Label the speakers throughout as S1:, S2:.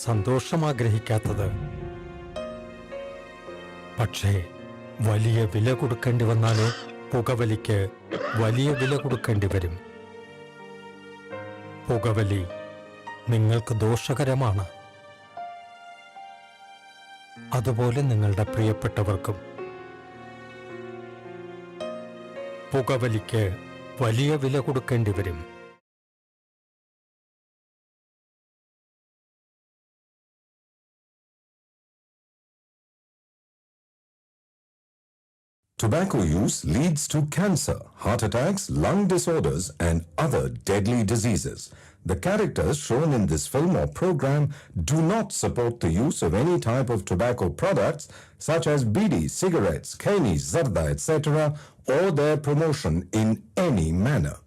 S1: സന്തോഷം ആഗ്രഹിക്കാത്തത്? പക്ഷേ വലിയ വില കൊടുക്കേണ്ടി വന്നാലോ? പുകവലിക്ക് വലിയ വില കൊടുക്കേണ്ടി വരും. പുകവലി നിങ്ങൾക്ക് ദോഷകരമാണ്. അതുപോലെ നിങ്ങളുടെ പ്രിയപ്പെട്ടവർക്കും. പുകവലിക്ക് വലിയ വില കൊടുക്കേണ്ടി വരും.
S2: Tobacco use leads to cancer, heart attacks, lung disorders, and other deadly diseases. The characters shown in this film or program do not support the use of any type of tobacco products such as bidi, cigarettes, khaini, zarda, etc., or their promotion in any manner.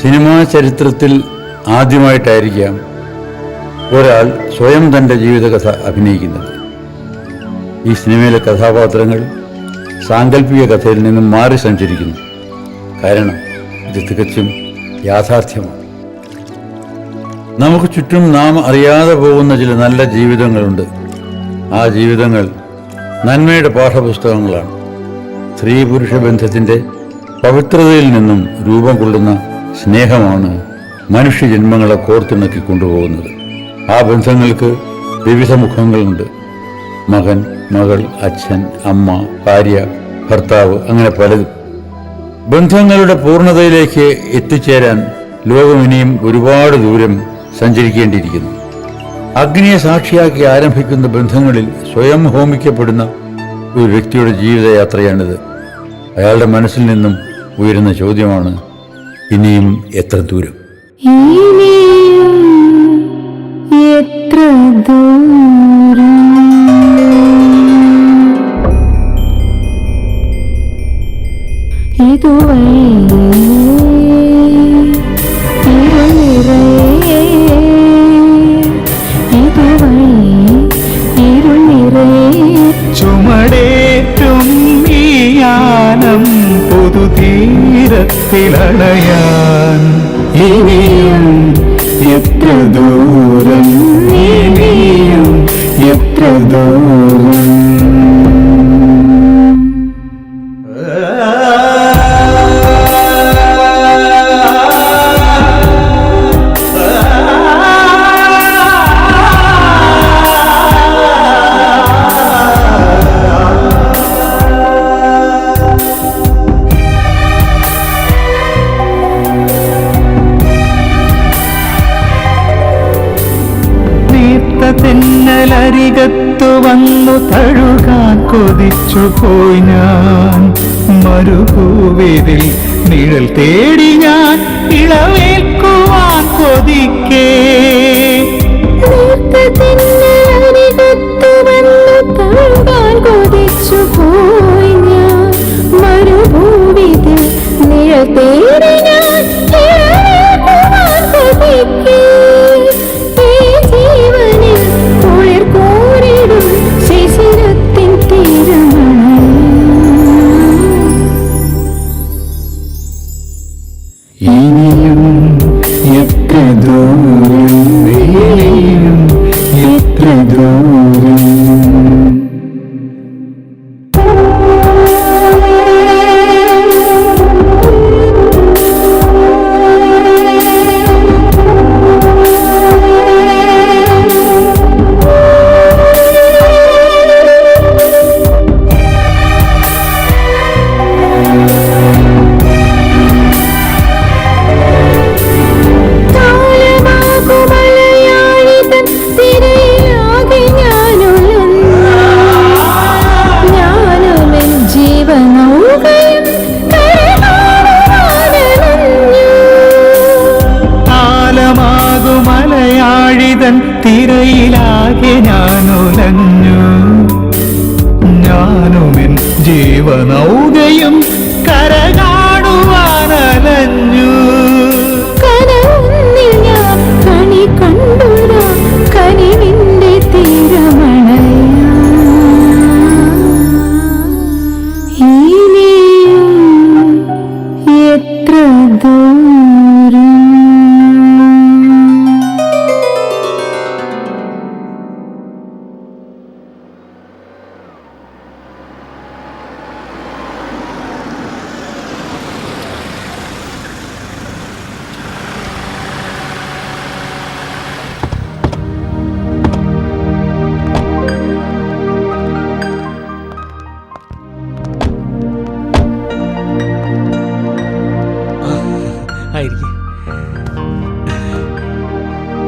S3: Cinema ചരിത്രത്തിൽ ആദ്യമായിട്ടായിരിക്കാം ഒരാൾ സ്വയം തൻ്റെ ജീവിതകഥ അഭിനയിക്കുന്നത്. ഈ സിനിമയിലെ കഥാപാത്രങ്ങൾ സാങ്കല്പിക കഥയിൽ നിന്നും മാറി സഞ്ചരിക്കുന്നു. കാരണം ഇത് തികച്ചും യാഥാർത്ഥ്യമാണ്. നമുക്ക് ചുറ്റും നാം അറിയാതെ പോകുന്ന ചില നല്ല ജീവിതങ്ങളുണ്ട്. ആ ജീവിതങ്ങൾ നന്മയുടെ പാഠപുസ്തകങ്ങളാണ്. സ്ത്രീ പുരുഷ ബന്ധത്തിൻ്റെ പവിത്രതയിൽ നിന്നും രൂപം കൊള്ളുന്ന സ്നേഹമാണ് മനുഷ്യജന്മങ്ങളെ കോർത്തിണക്കി കൊണ്ടുപോകുന്നത്. ആ ബന്ധങ്ങൾക്ക് വിവിധ മുഖങ്ങളുണ്ട്. മകൻ, മകൾ, അച്ഛൻ, അമ്മ, ഭാര്യ, ഭർത്താവ്, അങ്ങനെ പലതും. ബന്ധങ്ങളുടെ പൂർണ്ണതയിലേക്ക് എത്തിച്ചേരാൻ ലോകം ഇനിയും ഒരുപാട് ദൂരം സഞ്ചരിക്കേണ്ടിയിരിക്കുന്നു. അഗ്നിയെ സാക്ഷിയാക്കി ആരംഭിക്കുന്ന ബന്ധങ്ങളിൽ സ്വയം ഹോമിക്കപ്പെടുന്ന ഒരു വ്യക്തിയുടെ ജീവിതയാത്രയാണിത്. അയാളുടെ മനസ്സിൽ നിന്നും ഉയരുന്ന ചോദ്യമാണ്, ഇനിയും എത്ര ദൂരം?
S4: എത്ര ദൂരം? ഇതുവഴി
S5: ചുമടേറ്റും ഈ യാനം പൊതുതീരത്തിലണയാൻ ഇനിയും എത്ര ദൂരം, ഇനിയും എത്ര ദൂരം? കൊതിച്ചു പോയി ഞാൻ. മരുഭൂവിതിൽ നിഴൽ തേടി ഞാൻ ഇളവേൽക്കുവാൻ കൊതിക്കേ.
S4: കൊതിച്ചു പോയി ഞാൻ മരുഭൂവിതിൽ നിഴൽ തേടി ഞാൻ ഇളവേൽക്കുവാൻ കൊതിക്കേ. ഈ ജീവനിൽ കുളിർ കോരിടും ശിശിരത്തിൻ തീരമണൽ.
S5: ഇനിയും എത്ര ദൂരം, ഇനിയും എത്ര ദൂരം. മലയാഴിതൻ തിരയിലാകെ ഞാനുലഞ്ഞു. ഞാനുമെൻ ജീവനൗകയും കര കാണുവാനലഞ്ഞു.
S4: കനവൊന്നിൽ ഞാൻ കണി കണ്ടുരാ കനിവിന്റെ തീരമണൽ. ഇനിയും എത്ര ദൂരം.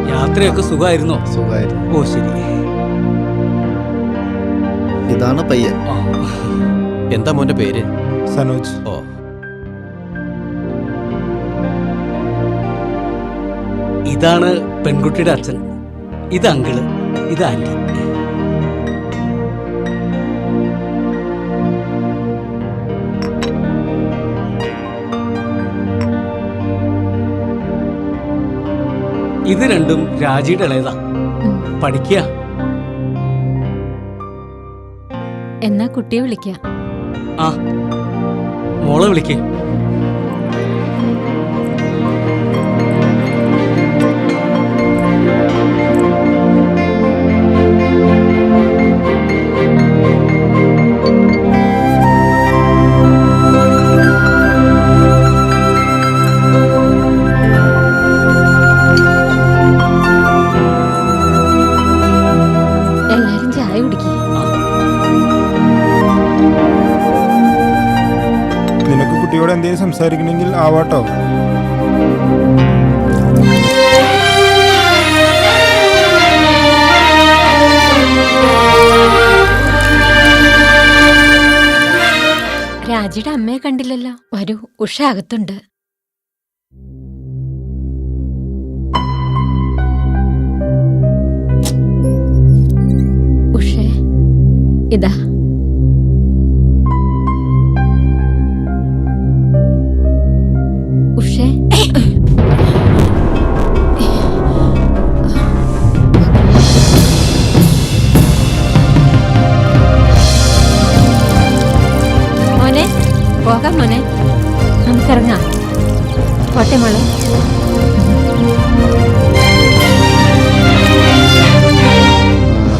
S6: യാത്രയൊക്കെ സുഖമായിരുന്നോ?
S7: സുഖമായിരുന്നു.
S6: ഓ ശരി.
S7: ഇതാണ് പയ്യൻ.
S8: എന്താ മോന്റെ പേര്?
S7: സനോജ്.
S8: ഓ,
S6: ഇതാണ് പെൺകുട്ടിയുടെ അച്ഛൻ, ഇത് അങ്കിള്, ഇത് ആന്റി. ഇത് രണ്ടും രാജിയുടെ ഇളയതാ. പഠിക്കുക.
S4: എന്നാ കുട്ടിയെ വിളിക്കാം.
S6: ആ, മോളെ വിളിക്കേ.
S4: എല്ലാരും ചായ കുടിക്കേ.
S9: നിനക്ക് കുട്ടിയോട് എന്തെങ്കിലും സംസാരിക്കണമെങ്കിൽ ആവാട്ടോ.
S4: രാജിയുടെ അമ്മയെ കണ്ടില്ലല്ലോ. വരൂ, ഉഷ അകത്തുണ്ട്. ഉഷേ, ഇതാ. ഉഷേ, മോനെ പോകാം. മോനെ നമുക്കിറങ്ങാം. പോട്ടെ മോളെ.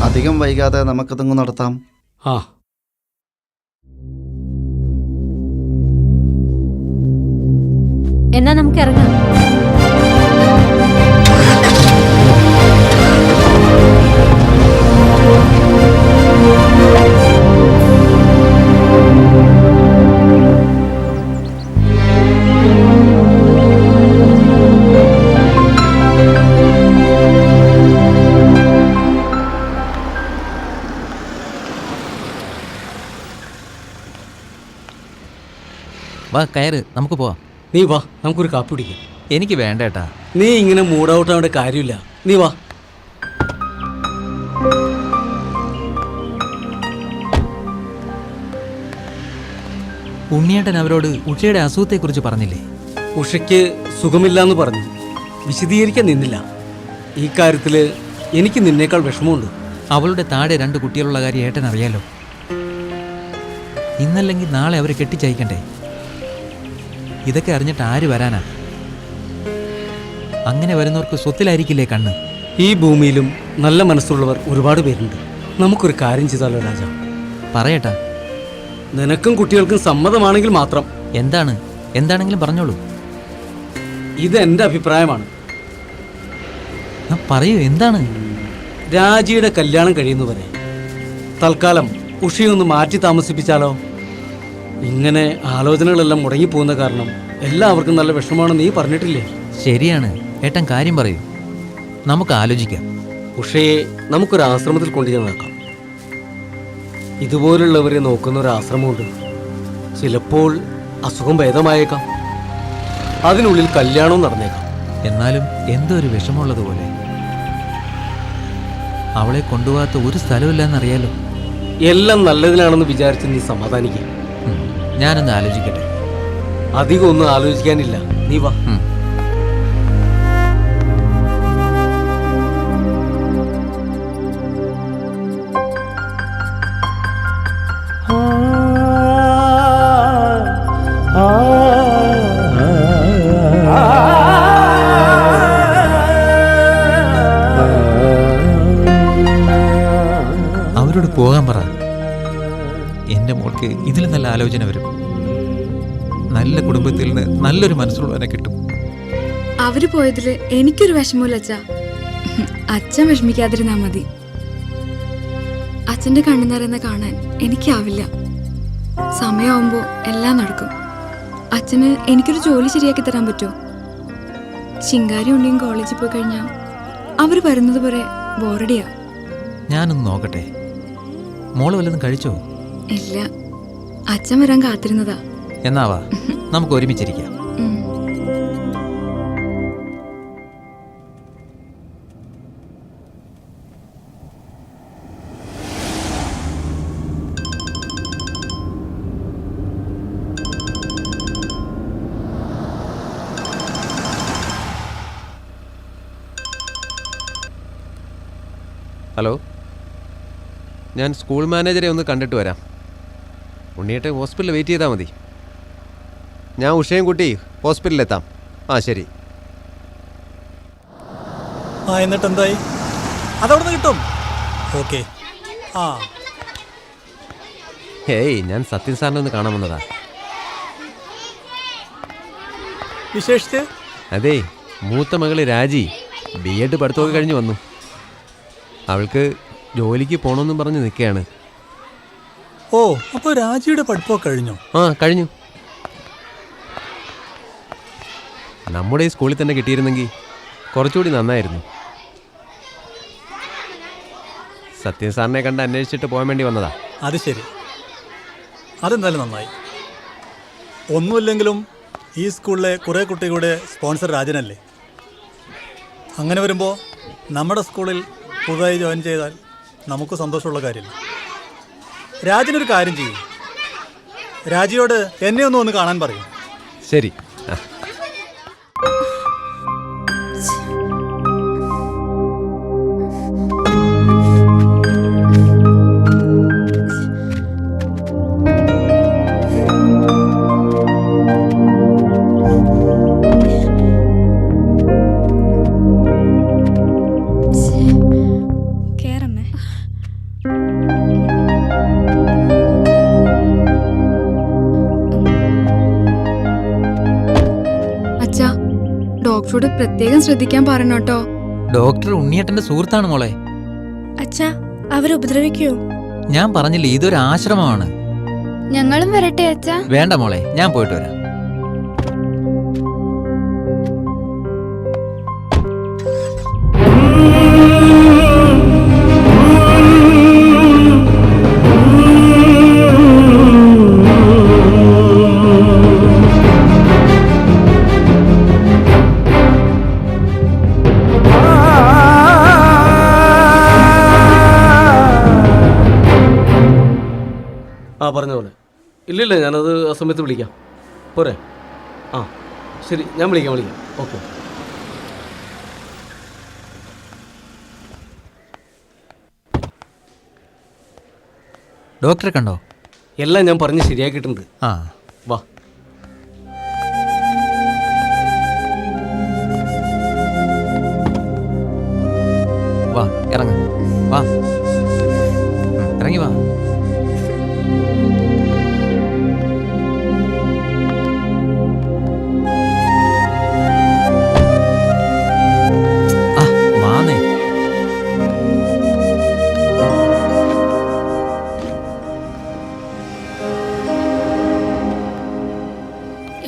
S7: അധികം വൈകാതെ നമുക്കിതങ്ങ് നടത്താം.
S6: ആ,
S4: എന്നാ നമുക്കിറങ്ങാം.
S8: വാ കയറ്, നമുക്ക് പോവാം.
S6: നീ വാ, നമുക്കൊരു കാപ്പി കുടിക്കാം.
S8: എനിക്ക് വേണ്ട ഏട്ടാ.
S6: നീ ഇങ്ങനെ മൂഡ് ഔട്ട് ആവേണ്ട കാര്യമില്ല. നീ വാ.
S8: ഉണ്ണിയേട്ടൻ അവരോട് ഉഷയുടെ അസുഖത്തെക്കുറിച്ച് പറഞ്ഞില്ലേ?
S6: ഉഷയ്ക്ക് സുഖമില്ലാന്ന് പറഞ്ഞു. വിശദീകരിക്കാൻ നിന്നില്ല. ഈ കാര്യത്തിൽ എനിക്ക് നിന്നേക്കാൾ വിഷമമുണ്ട്.
S8: അവളുടെ താഴെ 2 കുട്ടികളുള്ള കാര്യം ഏട്ടൻ അറിയാലോ. ഇന്നല്ലെങ്കിൽ നാളെ അവരെ കെട്ടിച്ചയക്കണ്ടേ? ഇതൊക്കെ അറിഞ്ഞിട്ട് ആര് വരാനാ? അങ്ങനെ വരുന്നവർക്ക് സ്വത്തിലായിരിക്കില്ലേ കണ്ണ്?
S6: ഈ ഭൂമിയിലും നല്ല മനസ്സുള്ളവർ ഒരുപാട് പേരുണ്ട്. നമുക്കൊരു കാര്യം ചെയ്താലോ രാജ?
S8: പറയട്ടാ.
S6: നിനക്കും കുട്ടികൾക്കും സമ്മതമാണെങ്കിൽ മാത്രം.
S8: എന്താണെങ്കിലും പറഞ്ഞോളൂ.
S6: ഇത് എൻ്റെ അഭിപ്രായമാണ്.
S8: പറയൂ, എന്താണ്?
S6: രാജിയുടെ കല്യാണം കഴിയുന്നവരെ തൽക്കാലം ഉഷയൊന്ന് മാറ്റി താമസിപ്പിച്ചാലോ? ഇങ്ങനെ ആലോചനകളെല്ലാം മുടങ്ങിപ്പോകുന്ന കാരണം എല്ലാവർക്കും നല്ല വിഷമമാണെന്ന് നീ പറഞ്ഞിട്ടില്ലേ?
S8: ശരിയാണ് ഏട്ടൻ, കാര്യം പറയൂ. നമുക്ക് ആലോചിക്കാം.
S6: ഉഷയെ നമുക്കൊരു ആശ്രമത്തിൽ കൊണ്ടുചെന്നാക്കാം. ഇതുപോലുള്ളവരെ നോക്കുന്ന ഒരു ആശ്രമമുണ്ട്. ചിലപ്പോൾ അസുഖം ഭേദമായേക്കാം. അതിനുള്ളിൽ കല്യാണവും നടന്നേക്കാം.
S8: എന്നാലും എന്തോ ഒരു വിഷമമുള്ളതുപോലെ. അവളെ കൊണ്ടുപോകാത്ത ഒരു സ്ഥലമില്ലെന്നറിയാലോ.
S6: എല്ലാം നല്ലതിനാണെന്ന് വിചാരിച്ച് നീ സമാധാനിക്കുക.
S8: ഞാനൊന്ന് ആലോചിക്കട്ടെ.
S6: അധികം ഒന്നും ആലോചിക്കാനില്ല. നീ വാ.
S8: അവരോട് പോകാൻ പറ. എൻ്റെ മോൾക്ക് ഇതിൽ നല്ല ആലോചന വരും. നല്ല കുടുംബത്തിൽ നിന്ന് നല്ലൊരു മനസ്സുള്ളവനെ കിട്ടും.
S10: അവര് പോയതില് എനിക്കൊരു വിഷമമില്ല അച്ഛാ. അച്ഛൻ വിഷമിക്കാതിരുന്നാ മതി. അച്ഛന്റെ കണ്ണു നിറയുന്ന കാണാൻ എനിക്കാവില്ല. സമയമാവുമ്പോ എല്ലാം നടക്കും. അച്ഛന് എനിക്കൊരു ജോലി ശരിയാക്കി തരാൻ പറ്റുമോ? ശിങ്കാരി ഉണ്ടെങ്കിൽ കോളേജിൽ പോയി കഴിഞ്ഞാ അവര് വരുന്നത് പോലെ ബോറടിയാ.
S8: ഞാനൊന്ന് നോക്കട്ടെ. മോള് വല്ലതും കഴിച്ചോ?
S10: ഇല്ല, അച്ഛൻ വരാൻ കാത്തിരുന്നതാ.
S8: എന്നാവാ, നമുക്ക് ഒരുമിച്ചിരിക്കാം.
S11: ഹലോ, ഞാൻ സ്കൂൾ മാനേജറെ ഒന്ന് കണ്ടിട്ട് വരാം. ഉണ്ണിയേട്ടൻ ഹോസ്പിറ്റലിൽ വെയിറ്റ് ചെയ്താൽ മതി. ഞാൻ ഉഷയും കുട്ടി ഹോസ്പിറ്റലിലെത്താം. ആ ശരി.
S5: എന്നിട്ട് എന്തായി? അതവിടെ കിട്ടും. ഓക്കെ.
S11: ഹേയ്, ഞാൻ സത്യൻ സാറിനെ ഒന്ന് കാണാൻ വന്നതാ.
S5: വിശേഷിച്ച്?
S11: അതെ, മൂത്ത മകള് രാജി BEd പഠിത്തമൊക്കെ കഴിഞ്ഞ് വന്നു. അവൾക്ക് ജോലിക്ക് പോകണമെന്നും പറഞ്ഞ് നിൽക്കുകയാണ്.
S5: ഓ, അപ്പോൾ രാജിയുടെ പഠിപ്പൊക്കെ കഴിഞ്ഞോ?
S11: ആ, കഴിഞ്ഞു. നമ്മുടെ ഈ സ്കൂളിൽ തന്നെ കിട്ടിയിരുന്നെങ്കിൽ കുറച്ചുകൂടി നന്നായിരുന്നു. സത്യൻ സാറിനെ കണ്ട് അന്വേഷിച്ചിട്ട് പോകാൻ വേണ്ടി വന്നതാ.
S5: അത് ശരി, അതെന്തായാലും നന്നായി. ഒന്നുമില്ലെങ്കിലും ഈ സ്കൂളിലെ കുറേ കുട്ടികളുടെ സ്പോൺസർ രാജനല്ലേ. അങ്ങനെ വരുമ്പോൾ നമ്മുടെ സ്കൂളിൽ പുതുതായി ജോയിൻ ചെയ്താൽ നമുക്ക് സന്തോഷമുള്ള കാര്യമില്ല. രാജനൊരു കാര്യം ചെയ്യും, രാജിയോട് എന്നെ ഒന്ന് കാണാൻ പറയും.
S11: ശരി.
S10: ഡോക്ടറോട് പ്രത്യേകം ശ്രദ്ധിക്കാൻ പറയണം കേട്ടോ.
S8: ഡോക്ടർ ഉണ്ണിയേട്ടന്റെ സുഹൃത്താണ് മോളെ.
S10: അച്ഛാ, അവരുപദ്രവിക്കോ?
S8: ഞാൻ പറഞ്ഞില്ലേ, ഇതൊരു ആശ്രമമാണ്.
S10: ഞങ്ങളും വരട്ടെ അച്ഛാ?
S8: വേണ്ട മോളെ, ഞാൻ പോയിട്ട് വരാം.
S6: പറഞ്ഞ പോലെ. ഇല്ലില്ല, ഞാനത് ആ സമയത്ത് വിളിക്കാം. പോരെ? ആ ശരി, ഞാൻ വിളിക്കാം. ഓക്കെ.
S8: ഡോക്ടറെ കണ്ടോ?
S6: എല്ലാം ഞാൻ പറഞ്ഞ് ശരിയാക്കിയിട്ടുണ്ട്.
S8: ആ
S6: വാ.
S8: വാ ഇറങ്ങ, വാ ഇറങ്ങി വാ. വാന്നേ.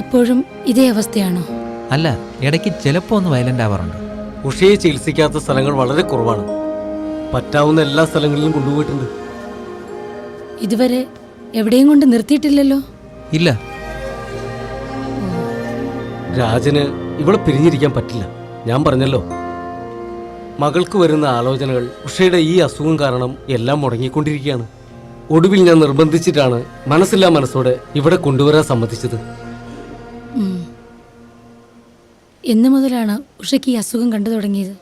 S4: എപ്പോഴും ഇതേ അവസ്ഥയാണോ?
S8: അല്ല, ഇടയ്ക്ക് ചിലപ്പോ ഒന്ന് വയലന്റ് ആവാറുണ്ട്.
S6: ഉഷയെ ചികിത്സിക്കാത്ത സ്ഥലങ്ങൾ വളരെ കുറവാണ്. പറ്റാവുന്ന എല്ലാ സ്ഥലങ്ങളിലും കൊണ്ടുപോയിട്ടുണ്ട്.
S4: ഇതുവരെ എവിടെയും കൊണ്ട് നിർത്തിയിട്ടില്ലല്ലോ?
S8: ഇല്ല.
S6: രാജന് ഇവിടെ പിരിഞ്ഞിരിക്കാൻ പറ്റില്ല. ഞാൻ പറഞ്ഞല്ലോ, മകൾക്ക് വരുന്ന ആലോചനകൾ ഉഷയുടെ ഈ അസുഖം കാരണം എല്ലാം മുടങ്ങിക്കൊണ്ടിരിക്കുകയാണ്. ഒടുവിൽ ഞാൻ നിർബന്ധിച്ചിട്ടാണ് മനസ്സില്ലാ മനസ്സോടെ ഇവിടെ കൊണ്ടുവരാൻ സമ്മതിച്ചത്.
S4: എന്ന് മുതലാണ് ഉഷയ്ക്ക് ഈ അസുഖം കണ്ടു തുടങ്ങിയത്?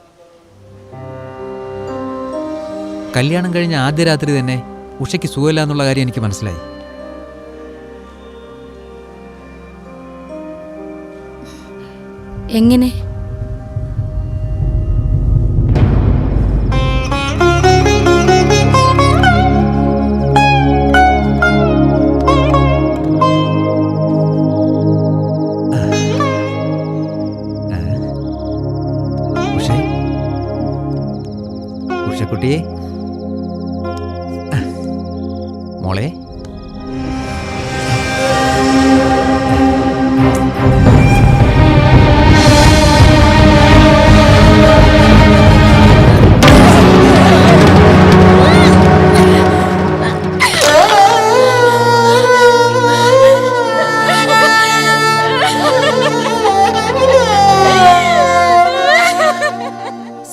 S8: കല്യാണം കഴിഞ്ഞ ആദ്യ രാത്രി തന്നെ ഉഷയ്ക്ക് സുഖമില്ല എന്നുള്ള കാര്യം എനിക്ക് മനസ്സിലായി.
S4: എങ്ങനെ?
S8: ഉഷക്കുട്ടിയെ, മോളെ,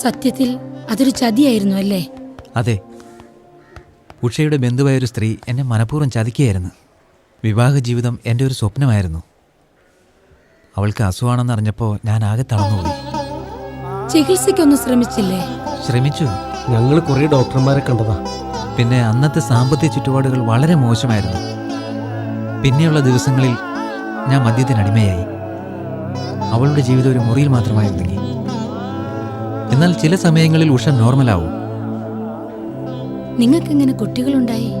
S4: സത്യത്തിൽ അതൊരു ചതിയായിരുന്നു അല്ലേ?
S8: അതെ. ഉഷയുടെ ബന്ധുവായൊരു സ്ത്രീ എന്നെ മനഃപൂർവ്വം ചതിക്കുകയായിരുന്നു. വിവാഹ ജീവിതം എൻ്റെ ഒരു സ്വപ്നമായിരുന്നു. അവൾക്ക് അസുഖമാണെന്ന് അറിഞ്ഞപ്പോൾ ഞാൻ ആകെ തളർന്നുപോയി.
S4: ചികിത്സയ്ക്കൊന്നും ശ്രമിച്ചില്ലേ?
S8: ശ്രമിച്ചു.
S6: ഞങ്ങൾ കുറേ ഡോക്ടർമാരെ കണ്ടതാ.
S8: പിന്നെ അന്നത്തെ സാമ്പത്തിക ചുറ്റുപാടുകൾ വളരെ മോശമായിരുന്നു. പിന്നെയുള്ള ദിവസങ്ങളിൽ ഞാൻ മദ്യത്തിനടിമയായി. അവളുടെ ജീവിതം ഒരു മുറിയിൽ മാത്രമായി ഒതുങ്ങി. എന്നാൽ ചില സമയങ്ങളിൽ ഉഷ നോർമലാവും.
S4: നിങ്ങൾക്കെങ്ങനെ കുട്ടികളുണ്ടായി?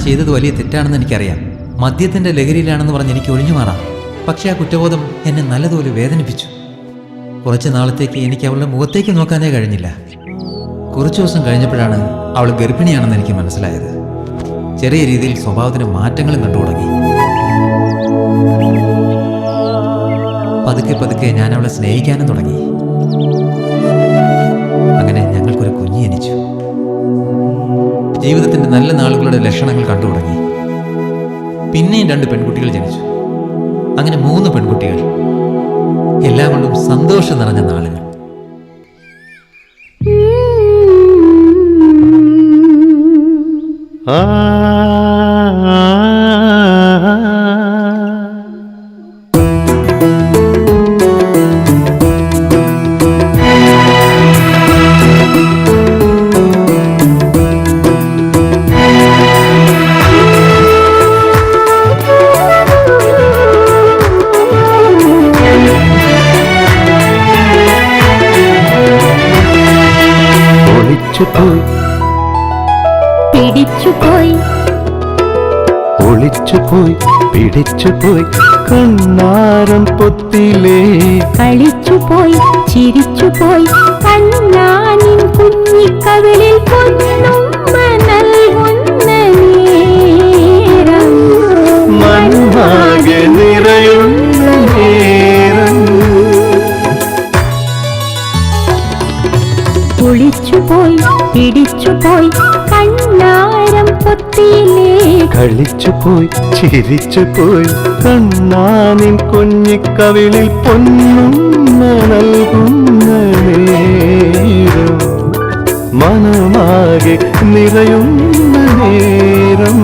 S8: ചെയ്തത് വലിയ തെറ്റാണെന്ന് എനിക്കറിയാം. മദ്യത്തിൻ്റെ ലഹരിയിലാണെന്ന് പറഞ്ഞ് എനിക്ക് ഒഴിഞ്ഞു മാറാം. പക്ഷേ ആ കുറ്റബോധം എന്നെ നല്ലതുപോലെ വേദനിപ്പിച്ചു. കുറച്ച് നാളത്തേക്ക് എനിക്ക് അവളുടെ മുഖത്തേക്ക് നോക്കാനേ കഴിഞ്ഞില്ല. കുറച്ചു ദിവസം കഴിഞ്ഞപ്പോഴാണ് അവൾ ഗർഭിണിയാണെന്ന് എനിക്ക് മനസ്സിലായത്. ചെറിയ രീതിയിൽ സ്വഭാവത്തിന് മാറ്റങ്ങളും കണ്ടു തുടങ്ങി. പതുക്കെ പതുക്കെ ഞാൻ അവളെ സ്നേഹിക്കാനും തുടങ്ങി. അങ്ങനെ ഞങ്ങൾക്കൊരു കുഞ്ഞ് ജനിച്ചു. ജീവിതത്തിന്റെ നല്ല നാളുകളുടെ ലക്ഷണങ്ങൾ കണ്ടു തുടങ്ങി. പിന്നെയും 2 പെൺകുട്ടികൾ ജനിച്ചു. അങ്ങനെ 3 പെൺകുട്ടികൾ. എല്ലാം കൊണ്ടും സന്തോഷം നിറഞ്ഞ നാളുകൾ.
S12: പിടിച്ചുപോയി, ഒളിച്ചുപോയി.
S1: പിടിച്ചുപോയി കണ്ണാരം പൊത്തിലേ
S4: കളിച്ചുപോയി ചിരിച്ചുപോയി കണ്ണാനിൻ കുഞ്ഞിക്കവിളിൽ പൊന്നുമ്മ നൽകുന്ന നേരം
S1: മണ്ണാകെ നിറയുന്ന നേരം
S4: കുളിച്ചുപോയി പിടിച്ചുപോയി കണ്ണാരം പൊത്തിയിലേ
S1: കളിച്ചുപോയി ചിരിച്ചുപോയി കണ്ണാനിൻ കുഞ്ഞിക്കവിളിൽ പൊന്നുമ്മ നൽകുന്ന നേരം മനമാകെ നിറയുന്ന നേരം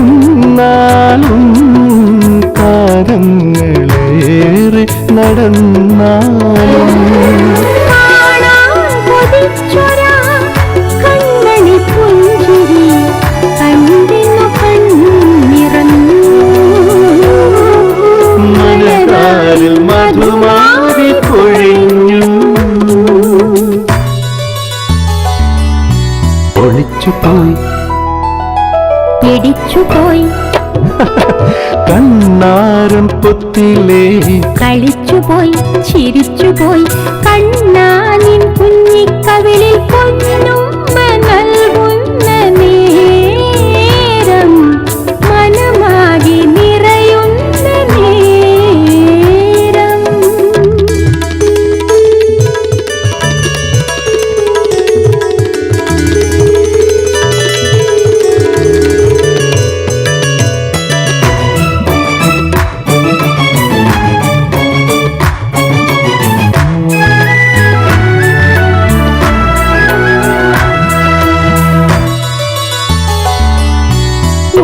S1: കാത്തിരുന്നാലും കാലങ്ങളേറെ നടന്നാലും മനതാരിൽ മധുമാരി പൊഴിഞ്ഞു ഒളിച്ചുപോയി
S4: പിടിച്ചുപോയി
S1: കണ്ണാരം പൊത്തിലേ
S4: കളിച്ചുപോയി ചിരിച്ചുപോയി കണ്ണാനിൻ കുഞ്ഞിക്കവിളിൽ പൊന്നുമ്മ നൽകുന്ന നേരം മനമാകെ നിറയുന്ന നേരം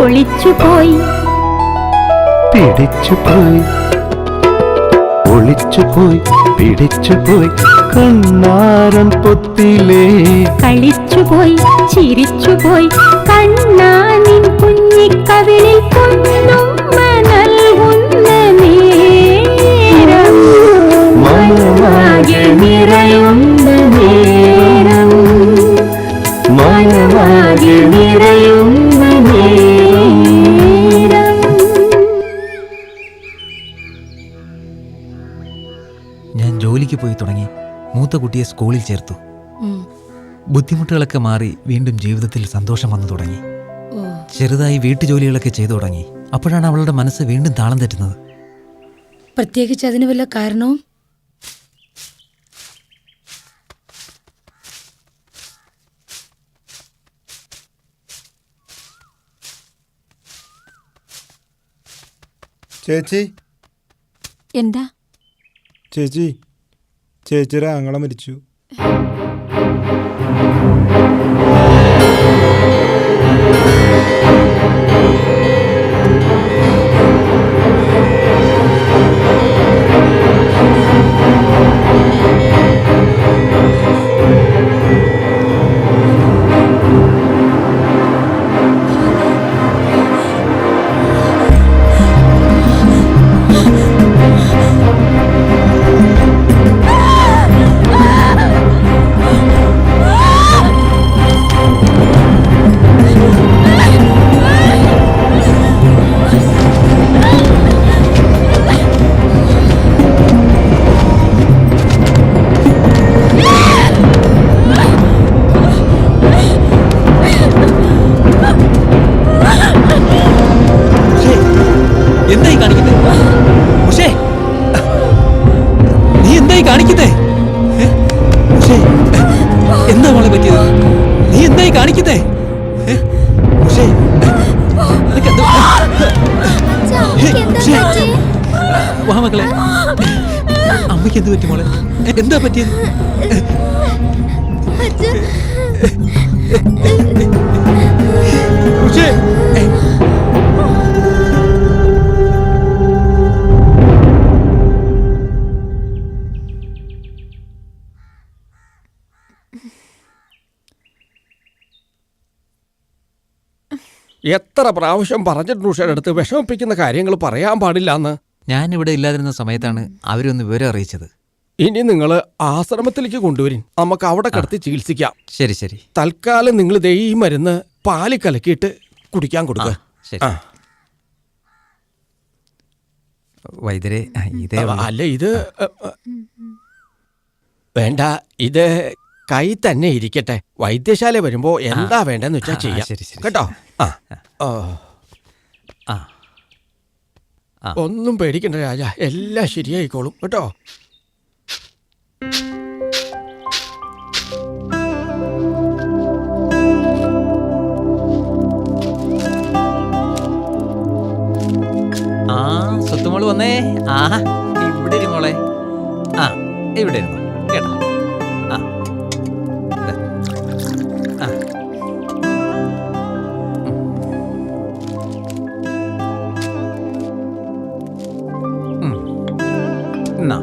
S4: ഒളിച്ചുപോയി
S1: പിടിച്ചുപോയി ഒളിച്ചുപോയി പിടിച്ചുപോയി കണ്ണാരം പൊത്തിലേ
S4: കളിച്ചുപോയി ചിരിച്ചുപോയി കണ്ണാനിൻ കുഞ്ഞിക്കവിളിൽ പൊന്നുമ്മ നൽകുന്ന നേരം
S1: മനമാകെ നിറയുന്ന നേരം മനമാകെ നിറയുന്ന നേരം
S8: ഞാൻ ജോലിക്ക് പോയി തുടങ്ങി. മൂത്ത കുട്ടിയെ സ്കൂളിൽ ചേർത്തു. ബുദ്ധിമുട്ടുകളൊക്കെ മാറി വീണ്ടും ജീവിതത്തിൽ സന്തോഷം വന്നു തുടങ്ങി. ചെറുതായി വീട്ടുജോലികളൊക്കെ ചെയ്തു തുടങ്ങി. അപ്പോഴാണ് അവളുടെ മനസ്സ് വീണ്ടും താളം തെറ്റുന്നത്.
S4: പ്രത്യേകിച്ച് അതിന് വല്ല കാരണവും?
S9: ചേച്ചി
S4: എന്താ?
S9: ചേച്ചി ചേച്ചിയുടെ ആങ്ങള മരിച്ചു.
S8: വാ മക്കളെ. അമ്മയ്ക്ക് എന്ത് പറ്റി മോളെ? എന്താ പറ്റിയത്? ഉഷേ,
S6: എത്ര പ്രാവശ്യം പറഞ്ഞിട്ടുണ്ട് ഉഷയുടെ അടുത്ത് വിഷമിപ്പിക്കുന്ന കാര്യങ്ങൾ പറയാൻ പാടില്ലാന്ന്.
S8: ഞാൻ ഇവിടെ ഇല്ലാതിരുന്ന സമയത്താണ് അവരൊന്ന് വിവരം അറിയിച്ചത്.
S6: ഇനി നിങ്ങൾ ആശ്രമത്തിലേക്ക് കൊണ്ടുവരും, നമുക്ക് അവിടെ കിടത്തി ചികിത്സിക്കാം.
S8: ശരി ശരി.
S6: തൽക്കാലം നിങ്ങൾ ദേ ഈ മരുന്ന് പാലിൽ കലക്കിയിട്ട് കുടിക്കാൻ കൊടുക്കുക.
S8: ശരി. വൈദ്യരെ ഇതേ
S6: അല്ല ഇത് വേണ്ട, ഇത് കൈ തന്നെ ഇരിക്കട്ടെ. വൈദ്യശാല വരുമ്പോ എന്താ വേണ്ടെന്ന് വെച്ചാൽ ചെയ്യാം.
S8: ശരി ശരി
S6: കേട്ടോ? ഒന്നും പേടിക്കണ്ട രാജ, എല്ലാം ശരിയായിക്കോളും കേട്ടോ.
S8: സ്വത്തുമോള് വന്നേ. ഇവിടെ ഇരു മോളെ. ഇവിടെ ഇരുന്നു കേട്ടോ. എന്നാ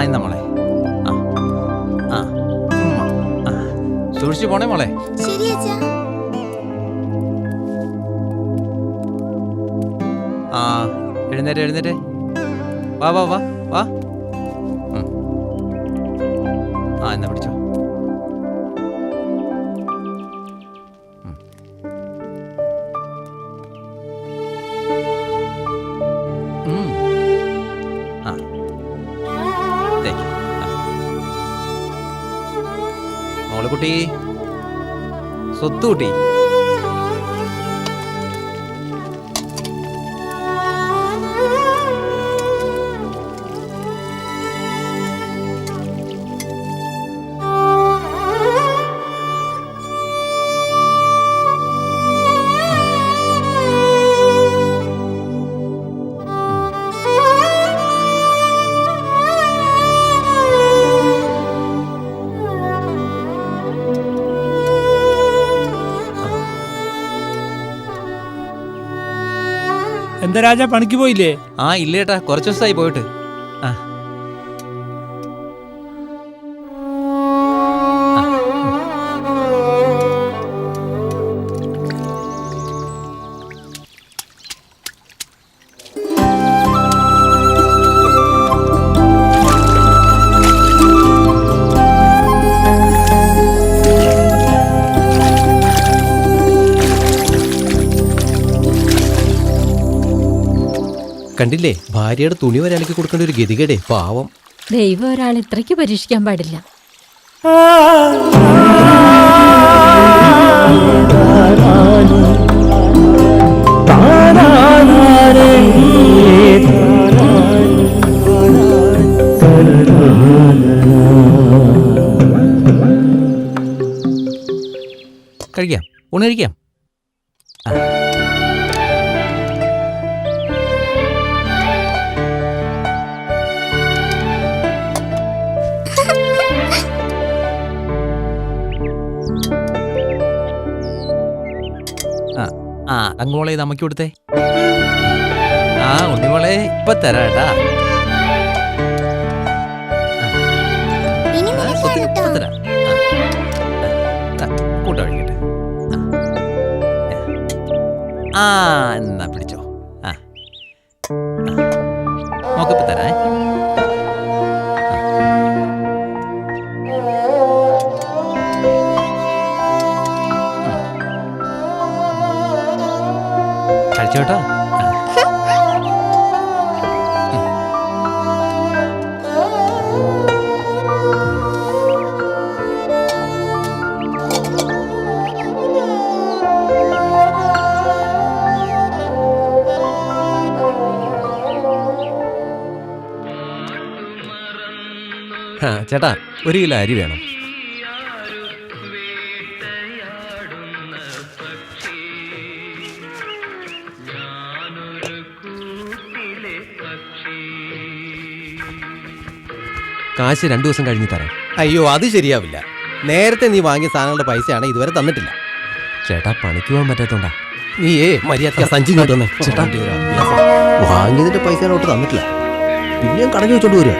S8: എന്നാ മോളെ. സൂക്ഷിച്ചു പോണേ മോളെ. എഴുന്നേറ്റ് എഴുന്നേറ്റ്. വാ വാ വാ വാ. എന്നാ പിടിച്ചോ. മോള് കുട്ടി, സ്വത്ത് കുട്ടി.
S9: എന്താ രാജ, പണിക്ക് പോയില്ലേ?
S8: ഇല്ലേട്ടാ, കുറച്ച് ദിവസമായി പോയിട്ട്.
S6: കണ്ടില്ലേ, ഭാര്യയുടെ തുണി വരെ അലക്കി കൊടുക്കേണ്ട ഒരു ഗതികേടേ, പാവം.
S4: ദൈവം ഒരാൾ ഇത്രയ്ക്ക് പരീക്ഷിക്കാൻ പാടില്ല.
S8: കഴിക്കാം, ഊണ് കഴിക്കാം. അങ്ങോളെ ഇത് അമ്മയ്ക്ക് കൊടുത്തേ. ഉണ്ണിമോളെ ഇപ്പൊ തരാട്ടാ. ഇപ്പൊ തരാം. കൂട്ട കഴിക്കട്ടെ. എന്നാ പിടിച്ചോ. നോക്കിപ്പോ തരാ. കഴിച്ചോട്ടോ.
S11: ചേട്ടാ, 1 കിലോ അരി വേണം. കാശ് 2 ദിവസം കഴിഞ്ഞ് തരാം.
S6: അയ്യോ അത് ശരിയാവില്ല. നേരത്തെ നീ വാങ്ങിയ സാധനങ്ങളുടെ പൈസയാണ് ഇതുവരെ തന്നിട്ടില്ല.
S11: ചേട്ടാ പണിക്ക് പോകാൻ പറ്റാത്തോണ്ടാ.
S6: നീയേ മര്യാദ സഞ്ചി ഇങ്ങോട്ട് വന്നേ. ചേട്ടാ വാങ്ങിയതിന്റെ പൈസ അങ്ങോട്ട് തന്നിട്ടില്ല, പിന്നെയും കടഞ്ഞു വെച്ചോണ്ട് വരിക.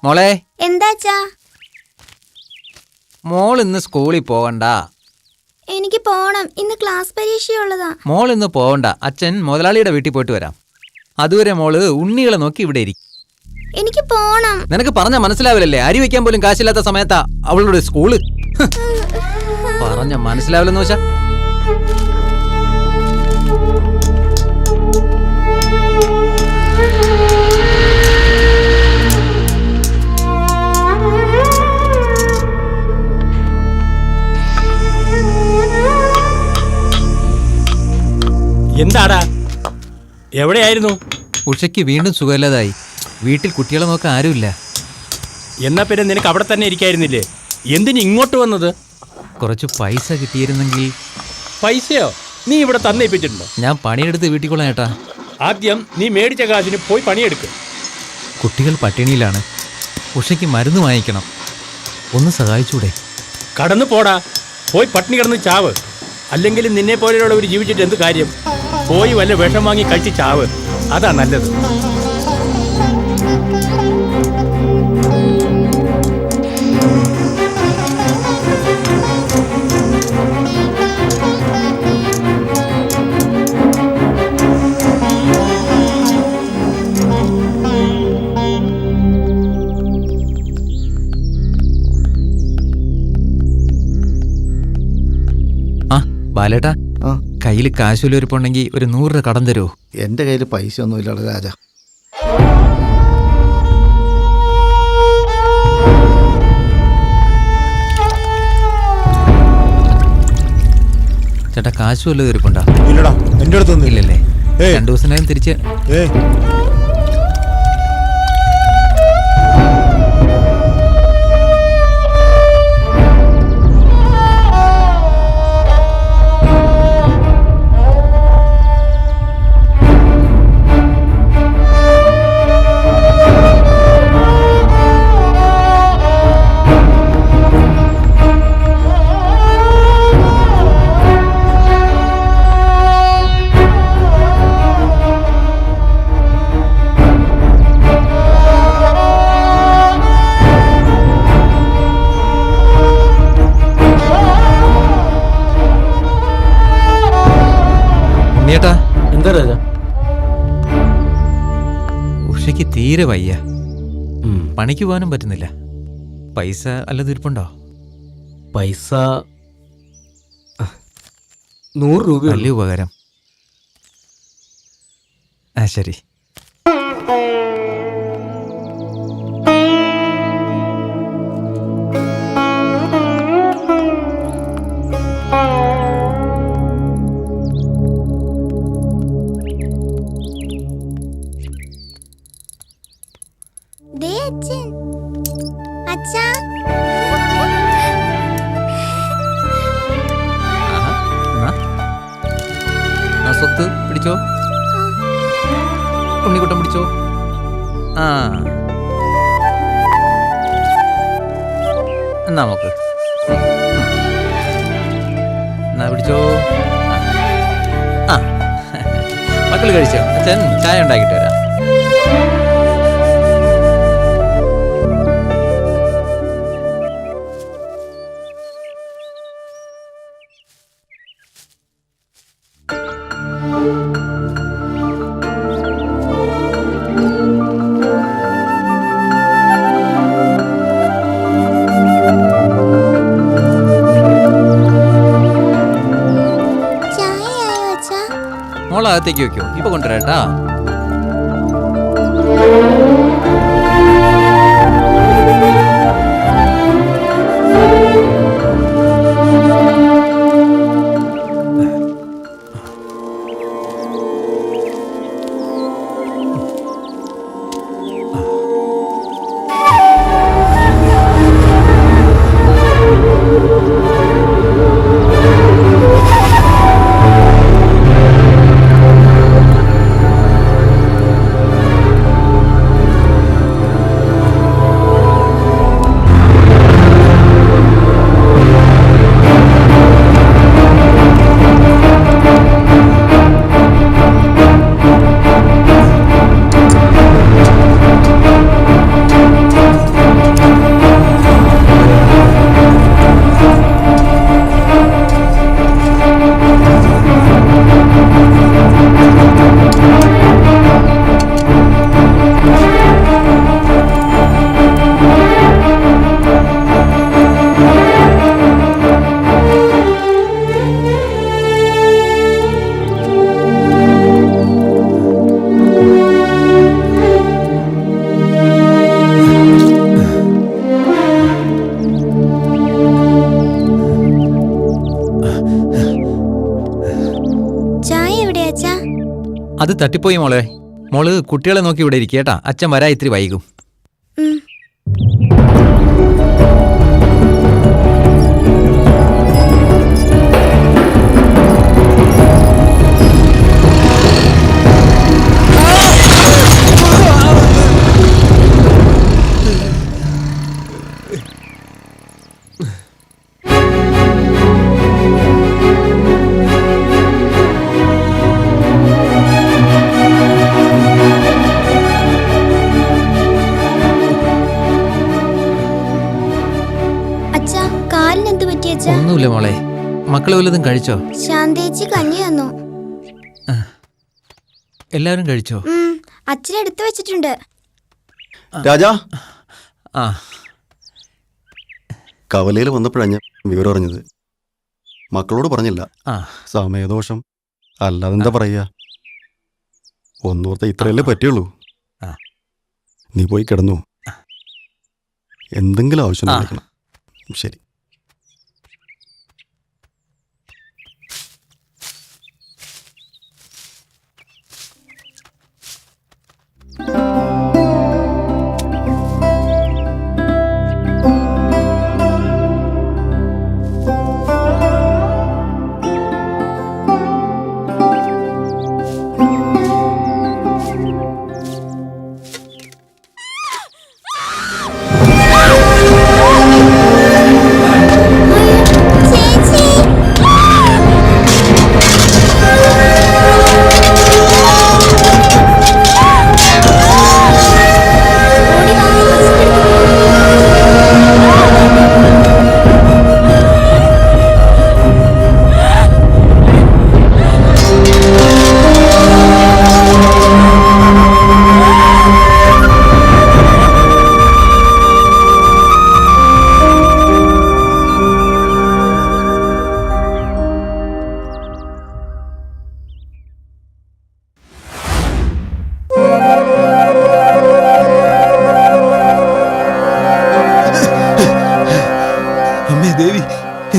S8: മോളെ,
S10: എന്താച്ചാ?
S8: മോൾ ഇന്ന് സ്കൂളിൽ പോകണ്ട.
S10: എനിക്ക് പോണം, ഇന്ന് ക്ലാസ് പരീക്ഷയുള്ളതാ.
S8: മോൾ ഇന്ന് പോകണ്ട, അച്ഛൻ മുതലാളിയുടെ വീട്ടിൽ പോയിട്ട് വരാം. അതുവരെ മോള് ഉണ്ണികളെ നോക്കി ഇവിടെ ഇരിക്കും.
S10: എനിക്ക് പോണം.
S8: നിനക്ക് പറഞ്ഞ മനസ്സിലാവില്ലല്ലേ? അരി വെക്കാൻ പോലും കാശില്ലാത്ത സമയത്താ അവളുടെ സ്കൂള്. പറഞ്ഞ മനസ്സിലാവില്ലെന്ന് വെച്ചാ.
S1: എന്താടാ, എവിടെയായിരുന്നു?
S8: ഉഷയ്ക്ക് വീണ്ടും സുഖമില്ലാതായി. വീട്ടിൽ കുട്ടികളെ നോക്കാൻ ആരുമില്ല.
S1: എന്നാ പിന്നെ നിനക്ക് അവിടെ തന്നെ ഇരിക്കായിരുന്നില്ലേ? എന്തിന് ഇങ്ങോട്ട് വന്നത്?
S8: കുറച്ച് പൈസ കിട്ടിയിരുന്നെങ്കിൽ.
S1: പൈസയോ? നീ ഇവിടെ തന്നേപ്പിച്ചിട്ടുണ്ടോ?
S8: ഞാൻ പണിയെടുത്ത് വീട്ടിൽ കൊള്ളാം ഏട്ടാ.
S1: ആദ്യം നീ മേടിച്ച കാശിന് പോയി പണിയെടുക്ക്.
S8: കുട്ടികൾ പട്ടിണിയിലാണ്. ഉഷയ്ക്ക് മരുന്ന് വാങ്ങിക്കണം. ഒന്ന് സഹായിച്ചൂടെ?
S1: കടന്നു പോടാ, പോയി പട്ടിണി കിടന്ന് ചാവ്. അല്ലെങ്കിൽ നിന്നെ പോലെയുള്ളവർ ജീവിച്ചിട്ട് എന്ത് കാര്യം? പോയി വല്ല വിഷം വാങ്ങി കഴിച്ച് ചാവ്, അതാ നല്ലത്.
S8: ബാലേട്ടാ, കയ്യിൽ കാശുലൊരുപ്പുണ്ടെങ്കിൽ ഒരു 100 രൂപ കടം തരുമോ?
S7: എൻ്റെ കയ്യിൽ പൈസ ഒന്നുമില്ലടാ രാജ.
S8: ചേട്ടാ, കാശ് വല്ലതും ഇരിപ്പുണ്ടോ?
S9: ഇല്ലടാ, എൻ്റെ അടുത്തൊന്നും
S8: ഇല്ലല്ലേ? 2 ദിവസത്തിനകം തിരിച്ച്.
S6: എന്താ രാജ?
S8: ഉഷയ്ക്ക് തീരെ വയ്യ. പണിക്ക് പോകാനും പറ്റുന്നില്ല. പൈസ അല്ലത് ഇരിപ്പുണ്ടോ?
S6: പൈസ 100 രൂപ.
S8: വലിയ ഉപകാരം. ആ ശരി. സ്വത്ത് പിടിച്ചോ, ഉണ്ണിക്കുട്ടം പിടിച്ചോ. ആ എന്നാ നോക്ക്. എന്നാ പിടിച്ചോ. ആ മക്കൾ കഴിച്ചോ? അച്ഛൻ ചായ ഉണ്ടാക്കിയിട്ട് വരാം. മോളകത്തേക്ക് വെക്കോ, ഇപ്പൊ കൊണ്ടുവരാട്ടാ. അത് തട്ടിപ്പോയി മോളെ. മോള് കുട്ടികളെ നോക്കി ഇവിടെ ഇരിക്കുക കേട്ടാ. അച്ഛൻ വരാൻ ഇത്തിരി വൈകും. ഒന്നുമില്ല മോളെ. മക്കളെ വല്ലതും കഴിച്ചോ?
S12: ശാന്തേച്ചി കഞ്ഞി തന്നു.
S8: എല്ലാവരും കഴിച്ചോ?
S12: അച്ഛനെടുത്ത് വെച്ചിട്ടുണ്ട്.
S13: രാജാ,
S8: ആ
S13: കവലയിൽ വന്നപ്പോഴാണ് ഞാൻ വിവരം അറിഞ്ഞത്. മക്കളോട് പറഞ്ഞില്ല. സമയദോഷം അല്ലാതെന്താ പറയാ. ഒന്നോർത്ത ഇത്രയല്ലേ പറ്റുള്ളൂ. നീ പോയി കിടന്നു. എന്തെങ്കിലും ആവശ്യം വിളിക്കണം. ശരി.
S8: ദേവി,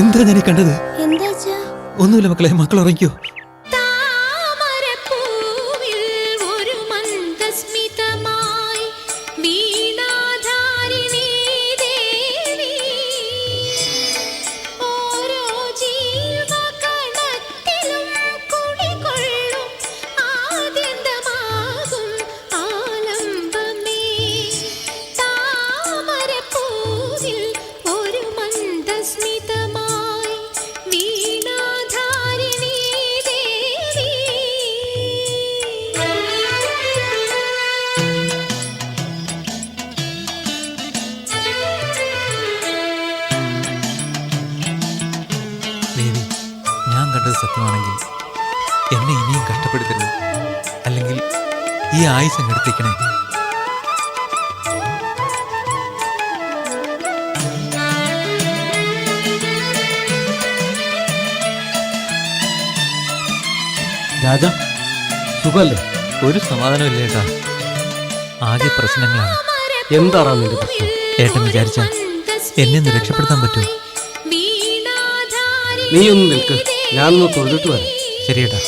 S8: എന്താ ഞാൻ കണ്ടത്? ഒന്നുമില്ല മക്കളെ, മക്കൾ ഉറങ്ങിക്കോ. ദേവി, ഞാൻ കണ്ടത് സത്യമാണെങ്കിൽ എന്നെ ഇനിയും കഷ്ടപ്പെടുത്തരുത്. അല്ലെങ്കിൽ ഈ ആയുസ് അങ്ങെടുത്തേക്കണേ.
S6: രാജ, സുഖല്ലേ?
S8: ഒരു സമാധാനമില്ല ഏട്ടാ. ആകെ പ്രശ്നങ്ങളാണ്.
S6: എന്താണ് നിന്റെ പ്രശ്നം?
S8: ഏട്ടൻ വിചാരിച്ച എന്നെ ഒന്ന് രക്ഷപ്പെടുത്താൻ പറ്റുമോ?
S6: നീ ഒന്ന് നിൽക്ക്, ഞാനൊന്ന് തൊഴുതിട്ട് വരാം.
S8: ശരി ഏട്ടാ.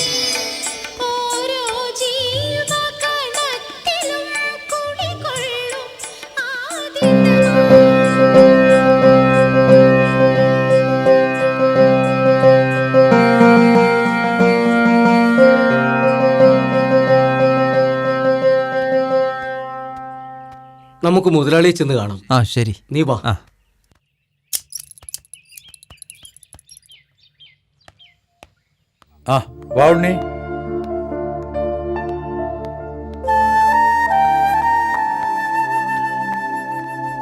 S6: നമുക്ക് മുതലാളിയെ ചെന്ന് കാണാം.
S8: ആ ശരി,
S6: നീ വാ.
S3: വാ ഉണ്ണി.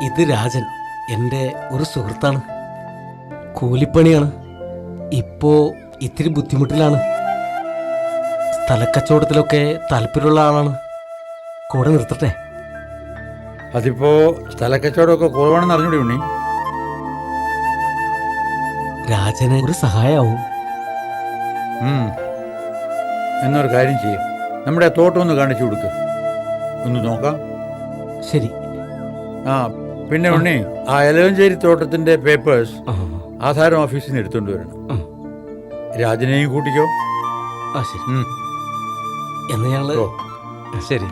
S6: ഇത് രാജൻ, എൻ്റെ ഒരു സുഹൃത്താണ്. കൂലിപ്പണിയാണ്. ഇപ്പോ ഇത്തിരി ബുദ്ധിമുട്ടിലാണ്. സ്ഥലക്കച്ചവടത്തിലൊക്കെ താല്പര്യമുള്ള ആളാണ്. കൂടെ നിർത്തട്ടെ?
S3: അതിപ്പോ സ്ഥലക്കച്ചവടമൊക്കെ കുറവാണെന്ന് അറിഞ്ഞൂടെ ഉണ്ണി?
S6: രാജന് ഒരു സഹായമാവും.
S3: എന്നൊരു കാര്യം ചെയ്യും, നമ്മുടെ ആ തോട്ടം ഒന്ന് കാണിച്ചു കൊടുക്ക്, ഒന്ന് നോക്കാം.
S6: ശരി.
S3: പിന്നെ ഉണ്ണി, ആ എലവഞ്ചേരി തോട്ടത്തിന്റെ പേപ്പേഴ്സ് ആധാരം ഓഫീസിൽ നിന്ന് എടുത്തുകൊണ്ട് വരണം. രാജനെയും കൂട്ടിക്കോ.
S6: ശരി. എന്ന് ഞങ്ങള്
S11: ശരി.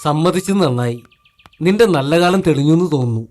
S6: സമ്മതിച്ചത് നന്നായി. നിന്റെ നല്ല കാലം തെളിഞ്ഞു എന്ന് തോന്നുന്നു.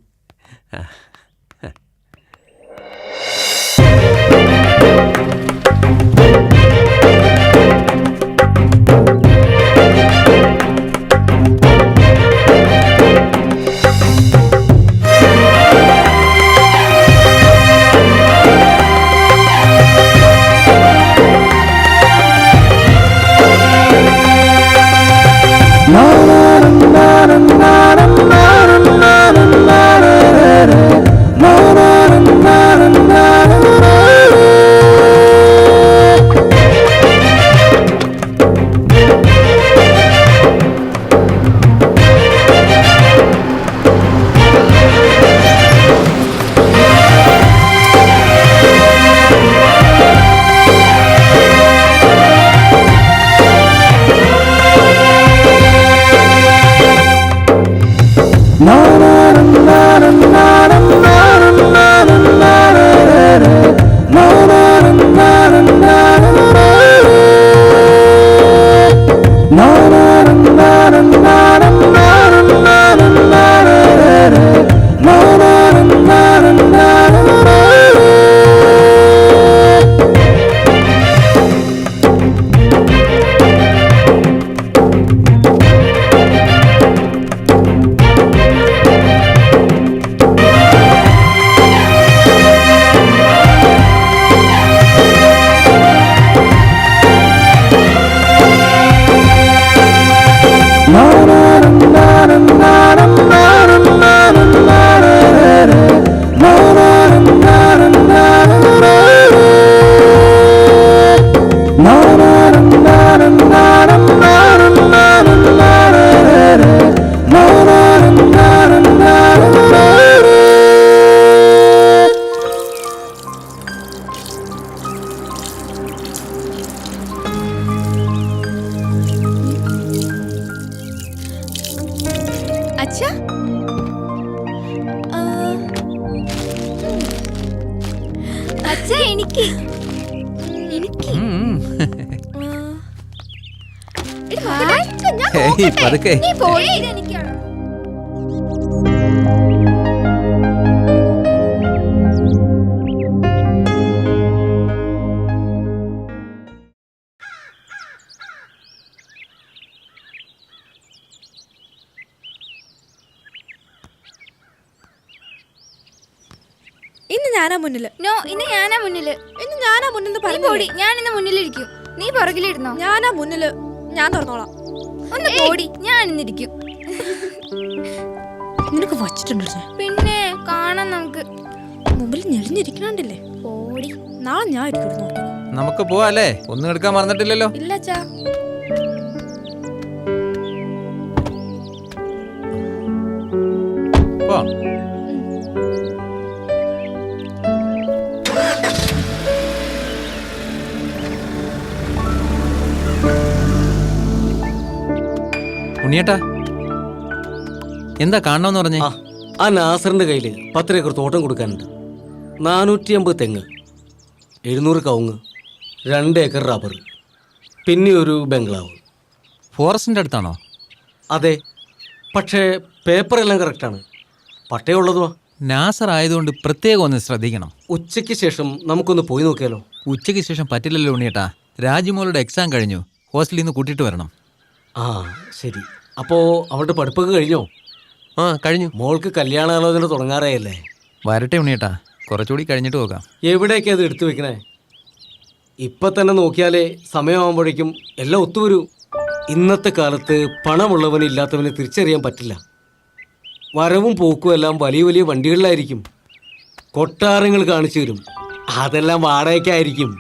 S10: അച്ഛാ, അച്ഛാ എനിക്ക്
S11: പതുക്കെ.
S10: ഇന്ന് ഞാനാ മുന്നില്.
S12: നോ, ഇന്ന് ഞാനാ മുന്നില്.
S10: ഇന്ന് ഞാനാ മുന്നിൽ
S12: പോടി, ഞാൻ ഇന്ന് മുന്നിലിരിക്കും. നീ പുറകിലിരുന്നോ?
S10: ഞാനാ മുന്നില്. ഞാൻ തുറന്നോളാം.
S12: ഒന്ന് പോടി, ഞാൻ ഇന്നിരിക്കും.
S10: നിനക്ക് വച്ചിട്ടുണ്ടോ?
S12: പിന്നെ കാണാം നമുക്ക്.
S10: മുമ്പിൽ ഞെളിഞ്ഞിരിക്കണണ്ടില്ലേ?
S12: പോടി.
S10: നാളെ ഞാൻ ഇരിക്കും നോക്കി.
S11: നമുക്ക് പോവാ അല്ലേ? ഒന്നും എടുക്കാൻ മറന്നിട്ടില്ലല്ലോ.
S10: ഇല്ല അച്ഛാ.
S11: പോ. ഉണ്ണിയേട്ടാ, എന്താ കാണണമെന്ന് പറഞ്ഞേ?
S6: ആ നാസറിന്റെ കയ്യില് 10 ഏക്കർ തോട്ടം കൊടുക്കാനുണ്ട്. 450 തെങ്ങ്, 700 കവുങ്ങ്, 2 ഏക്കർ റബ്ബർ, പിന്നെ ഒരു ബംഗ്ലാവ്.
S11: ഫോറസ്റ്റിന്റെ അടുത്താണോ?
S6: അതെ, പക്ഷേ പേപ്പറെല്ലാം കറക്റ്റാണ്. പട്ടയമുള്ളതുവാ.
S11: നാസർ ആയതുകൊണ്ട് പ്രത്യേകം ഒന്ന് ശ്രദ്ധിക്കണം.
S6: ഉച്ചയ്ക്ക് ശേഷം നമുക്കൊന്ന് പോയി നോക്കിയാലോ?
S11: ഉച്ചയ്ക്ക് ശേഷം പറ്റില്ലല്ലോ ഉണ്ണിയേട്ടാ. രാജുമോളുടെ എക്സാം കഴിഞ്ഞു. ഹോസ്റ്റലിൽ നിന്ന് കൂട്ടിയിട്ട് വരണം.
S6: ആ ശരി. അപ്പോ അവളുടെ പഠിപ്പൊക്കെ കഴിഞ്ഞോ?
S11: ആ കഴിഞ്ഞു.
S6: മോൾക്ക് കല്യാണാലോചന തുടങ്ങാറായല്ലേ?
S11: വരട്ടെ ഉണ്ണിയേട്ടാ, കുറച്ചുകൂടി കഴിഞ്ഞിട്ട് പോകാം.
S6: എവിടേക്കാ അത് എടുത്തു വെക്കണേ? ഇപ്പൊ തന്നെ നോക്കിയാലേ സമയമാകുമ്പോഴേക്കും എല്ലാം ഒത്തുവരൂ. ഇന്നത്തെ കാലത്ത് പണമുള്ളവന് ഇല്ലാത്തവന് തിരിച്ചറിയാൻ പറ്റില്ല. വരവും പോക്കും എല്ലാം വലിയ വലിയ വണ്ടികളിലായിരിക്കും. കൊട്ടാരങ്ങൾ കാണിച്ചു തരും. അതെല്ലാം വാടകയ്ക്കായിരിക്കും.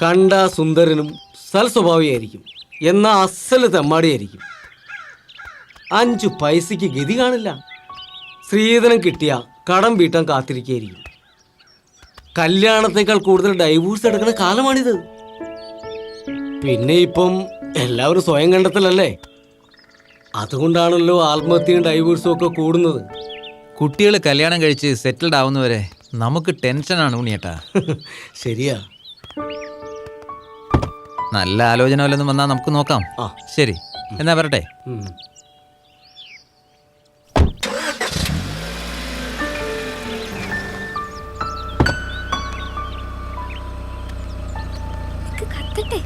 S6: കണ്ട സുന്ദരനും സൽസ്വഭാവിയായിരിക്കും, എന്നാൽ അസല് തെമ്മാടിയായിരിക്കും. 5 പൈസയ്ക്ക് ഗതി കാണില്ല. സ്ത്രീധനം കിട്ടിയ കടം വീട്ടാൻ കാത്തിരിക്കുകയായിരിക്കും. കല്യാണത്തേക്കാൾ കൂടുതൽ ഡൈവോഴ്സ് എടുക്കുന്ന കാലമാണിത്. പിന്നെ ഇപ്പം എല്ലാവരും സ്വയം കണ്ടെത്തലല്ലേ? അതുകൊണ്ടാണല്ലോ ആത്മഹത്യയും ഡൈവോഴ്സും ഒക്കെ കൂടുന്നത്.
S11: കുട്ടികൾ കല്യാണം കഴിച്ച് സെറ്റിൽഡ് ആവുന്നവരെ
S8: നമുക്ക് ടെൻഷനാണ് ഉണ്ണിയേട്ടാ.
S6: ശരിയാ.
S8: നല്ല ആലോചന വല്ലതും വന്നാൽ നമുക്ക് നോക്കാം. ശരി, എന്നാ വരട്ടെ.
S12: കത്തട്ടെ.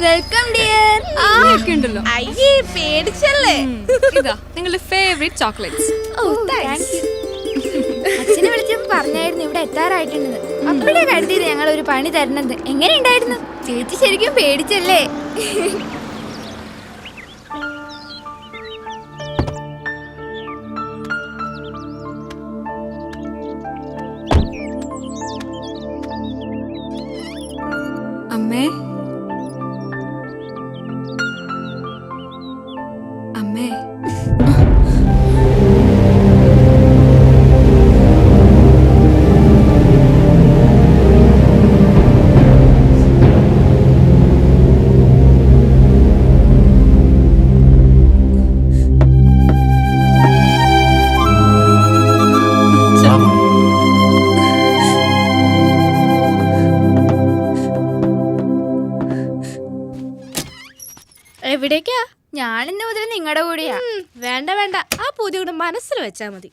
S12: Welcome dear.
S10: ഉണ്ടല്ലോ.
S12: അയ്യേ പേടിച്ചല്ലേ.
S10: ഇതാ നിങ്ങളുടെ favourite chocolates.
S12: Oh thank you. അച്ഛനെ വിളിച്ചപ്പോൾ പറഞ്ഞായിരുന്നു ഇവിടെ എത്താറായിട്ടുണ്ടെന്ന്. അപ്പോഴേ കരുതിയത് ഞങ്ങൾ ഒരു പണി തരണത്. എങ്ങനെ ഉണ്ടായിരുന്നു? ചേച്ചി ശരിക്കും പേടിച്ചല്ലേ?
S10: അമ്മേ, അമ്മേ.
S12: എവിടേക്കാ? ഞാനിന്ന് മുതൽ നിങ്ങളുടെ കൂടെയാ.
S14: വേണ്ട വേണ്ട, ആ പുതിയ കൂടെ മനസ്സിൽ വെച്ചാ മതി.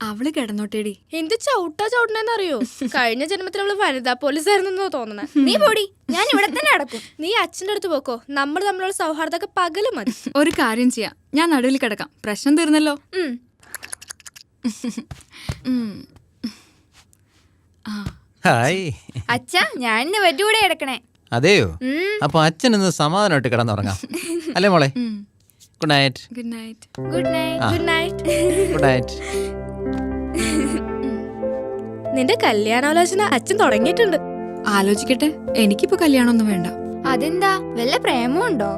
S10: അവള് കിടന്നോട്ടേടി.
S14: എന്ത് ചവിട്ടെന്നറിയോ? കഴിഞ്ഞ ജന്മത്തിൽ അവള് വനിതാ പോലീസായിരുന്നോ തോന്നണേ.
S12: നീ പോടി, ഞാൻ ഇവിടെ തന്നെ അടക്കും.
S14: നീ അച്ഛൻ്റെ അടുത്ത് പോക്കോ. നമ്മൾ തമ്മിലുള്ള സൗഹാർദ്ദമൊക്കെ പകല് മതി.
S10: ഒരു കാര്യം ചെയ്യാം, ഞാൻ നടുവിൽ കിടക്കാം. പ്രശ്നം തീർന്നല്ലോ.
S8: ഹായ്.
S12: അച്ഛാ, ഞാൻ ഇന്ന് വരുടെ കൂടെ കിടക്കണേ.
S8: അതെയോ? അപ്പൊ അച്ഛൻ ഇന്ന് സമാധാനമായിട്ട് കിടന്നുറങ്ങാം അല്ലേ മോളെ? Good night.
S10: Good night.
S12: Good night.
S14: Good night.
S8: Good night.
S14: നിന്റെ കല്യാണാലോചന അച്ഛൻ തുടങ്ങിയിട്ടുണ്ട്.
S10: ആലോചിക്കട്ടെ. എനിക്കിപ്പോ കല്യാണമൊന്നും വേണ്ട.
S12: അതെന്താ, വല്ല പ്രേമമുണ്ടോ?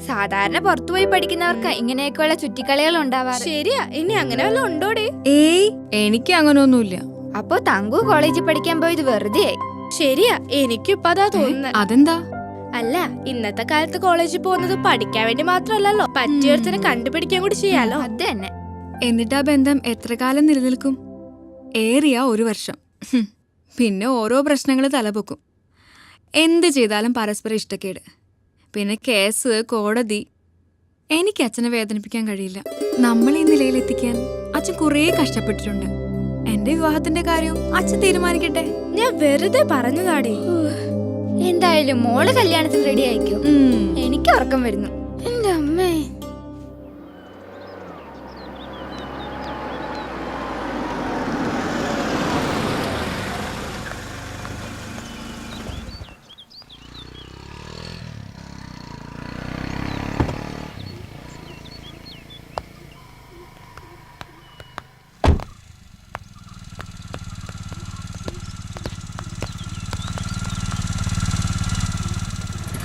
S12: സാധാരണ പുറത്തുപോയി പഠിക്കുന്നവർക്ക് ഇങ്ങനെയൊക്കെയുള്ള ചുറ്റിക്കളികൾ ഉണ്ടാവാറ്.
S14: ശരിയാ, ഇനി അങ്ങനെ വല്ല ഉണ്ടോടെ?
S10: ഏയ്, എനിക്ക് അങ്ങനെയൊന്നുമില്ല.
S12: അപ്പൊ തങ്കു കോളേജിൽ പഠിക്കാൻ പോയത് വെറുതെ.
S14: ശരിയാ, എനിക്കിപ്പോ അതാ തോന്നുന്നത്.
S10: അതെന്താ?
S14: അല്ല, ഇന്നത്തെ കാലത്ത് കോളേജിൽ പോകുന്നത് പഠിക്കാൻ വേണ്ടി മാത്രമല്ലല്ലോ, പറ്റിയൊരുത്തനെ കണ്ടുപിടിക്കാൻ കൂടി ചെയ്യാലോ.
S12: അത് തന്നെ.
S10: എന്നിട്ട് ആ ബന്ധം എത്ര കാലം നിലനിൽക്കും? ഏറിയ 1 വർഷം. പിന്നെ ഓരോ പ്രശ്നങ്ങൾ തലപൊക്കും. എന്ത് ചെയ്താലും പരസ്പരം ഇഷ്ടക്കേട്. പിന്നെ കേസ്, കോടതി. എനിക്ക് അച്ഛനെ വേദനിപ്പിക്കാൻ കഴിയില്ല. നമ്മൾ ഈ നിലയിലെത്തിക്കാൻ അച്ഛൻ കുറേ കഷ്ടപ്പെട്ടിട്ടുണ്ട്. എന്റെ വിവാഹത്തിന്റെ കാര്യവും അച്ഛൻ തീരുമാനിക്കട്ടെ.
S14: ഞാൻ വെറുതെ പറഞ്ഞതാടേ.
S12: എന്തായാലും മോള് കല്യാണത്തിന് റെഡി ആയിക്കോ. എനിക്ക് ഉറക്കം വരുന്നു. എന്റെ അമ്മേ.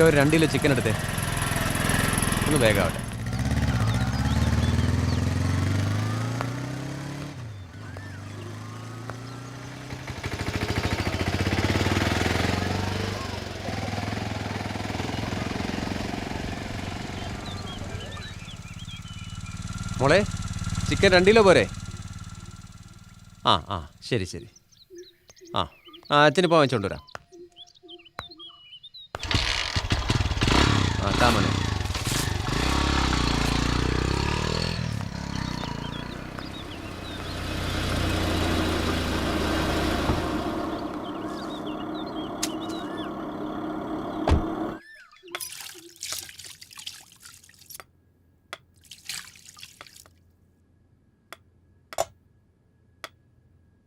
S11: ഒരു 2 കിലോ ചിക്കൻ എടുത്തേ. ഒന്ന് വേഗാവട്ടെ. മോളെ, ചിക്കൻ 2 കിലോ പോരെ? ആ ശരി ശരി. അച്ഛനിപ്പോൾ വാങ്ങിച്ചോണ്ട് വരാം. താമനെ.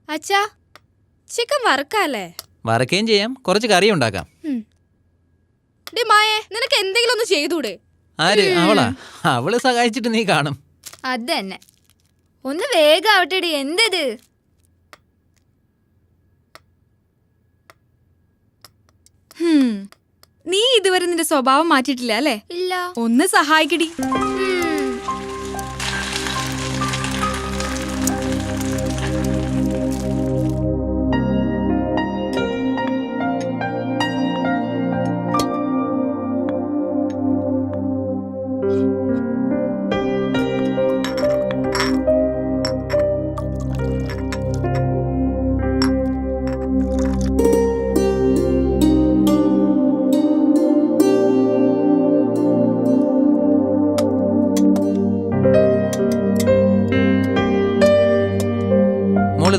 S14: അച്ഛാ, ചിക്കൻ വറുക്കല്ലേ?
S8: വറക്കുകയും ചെയ്യാം, കുറച്ച് കറി ഉണ്ടാക്കാം.
S14: മായേ, നിനക്ക് എന്തെങ്കിലും ഒന്ന് ചെയ്തൂടെ?
S8: ആര്? അവളാ? അവള് സഹായിച്ചിട്ട് നീ കാണും.
S12: അത് തന്നെ. ഒന്ന് വേഗാവട്ടെടി. എന്തത്?
S10: നീ ഇതുവരെ നിന്റെ സ്വഭാവം മാറ്റിയിട്ടില്ല അല്ലേ?
S12: ഇല്ല.
S10: ഒന്ന് സഹായിക്കടി.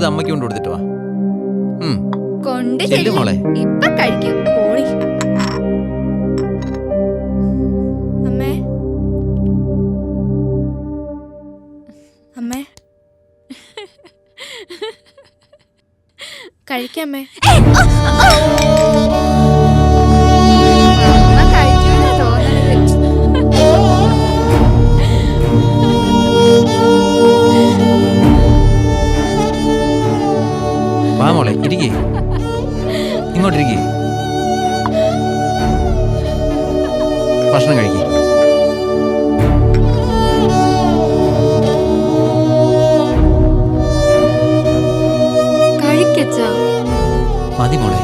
S8: അത് അമ്മയ്ക്ക് കൊണ്ട് കൊടുത്തിട്ട് വാ.
S12: കൊണ്ട്
S8: ചെല്ലു മോളെ.
S12: ഇപ്പൊ കഴിക്കും.
S14: പോടി. അമ്മേ അമ്മേ കഴിക്കാമേ.
S12: കഴിച്ചൂന്നാ തോന്നണത്.
S8: വാ മോളെ, ഇരിക്കേ, ഇങ്ങോട്ടിരിക്കേ, ഭക്ഷണം കഴിക്കേ.
S10: കഴിക്കച്ചാ.
S8: മതി മോളെ.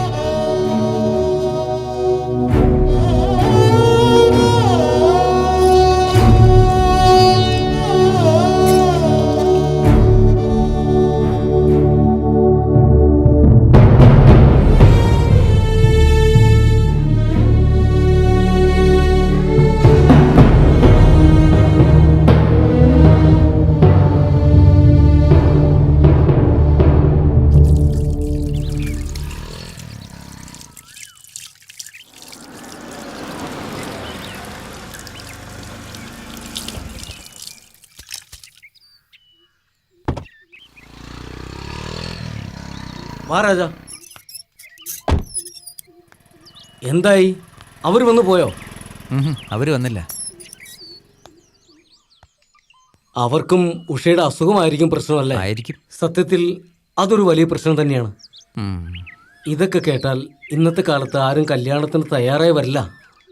S6: വാ രാജ. എന്തായി? അവർ വന്നു പോയോ?
S8: അവർ വന്നില്ല.
S6: അവർക്കും ഉഷയുടെ അസുഖമായിരിക്കും പ്രശ്നമല്ലേ?
S8: ആയിരിക്കും.
S6: സത്യത്തിൽ അതൊരു വലിയ പ്രശ്നം തന്നെയാണ്. ഇതൊക്കെ കേട്ടാൽ ഇന്നത്തെ കാലത്ത് ആരും കല്യാണത്തിന് തയ്യാറായി വരില്ല.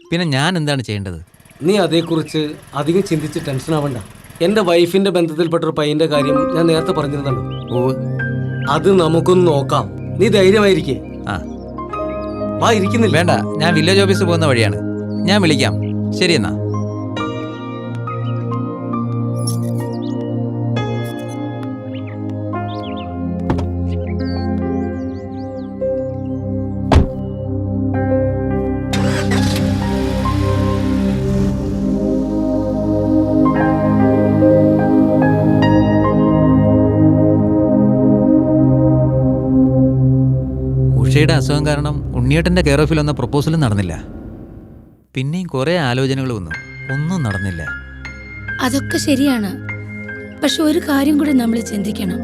S8: പിന്നെ ഞാൻ എന്താണ് ചെയ്യേണ്ടത്?
S6: നീ അതേക്കുറിച്ച് അധികം ചിന്തിച്ച് ടെൻഷൻ ആവണ്ട. എൻ്റെ വൈഫിന്റെ ബന്ധത്തിൽപ്പെട്ടൊരു പയ്യന്റെ കാര്യം ഞാൻ നേരത്തെ പറഞ്ഞിരുന്നല്ലോ. അത് നമുക്കൊന്ന് നോക്കാം. നീ ധൈര്യമായിരിക്കേ. വാ, ഇരിക്കുന്നില്ല.
S8: വേണ്ട, ഞാൻ വില്ലേജ് ഓഫീസിൽ പോകുന്ന വഴിയാണ്. ഞാൻ വിളിക്കാം. ശരി എന്നാ. ഉഷയുടെ അസുഖം കാരണം ഉണ്ണിയേട്ടൻ്റെ കെയർ ഓഫിൽ വന്ന പ്രപ്പോസലും നടന്നില്ല. പിന്നെയും കുറേ ആലോചനകൾ വന്നു, ഒന്നും നടന്നില്ല.
S4: അതൊക്കെ ശരിയാണ്. പക്ഷെ ഒരു കാര്യം കൂടി നമ്മൾ ചിന്തിക്കണം.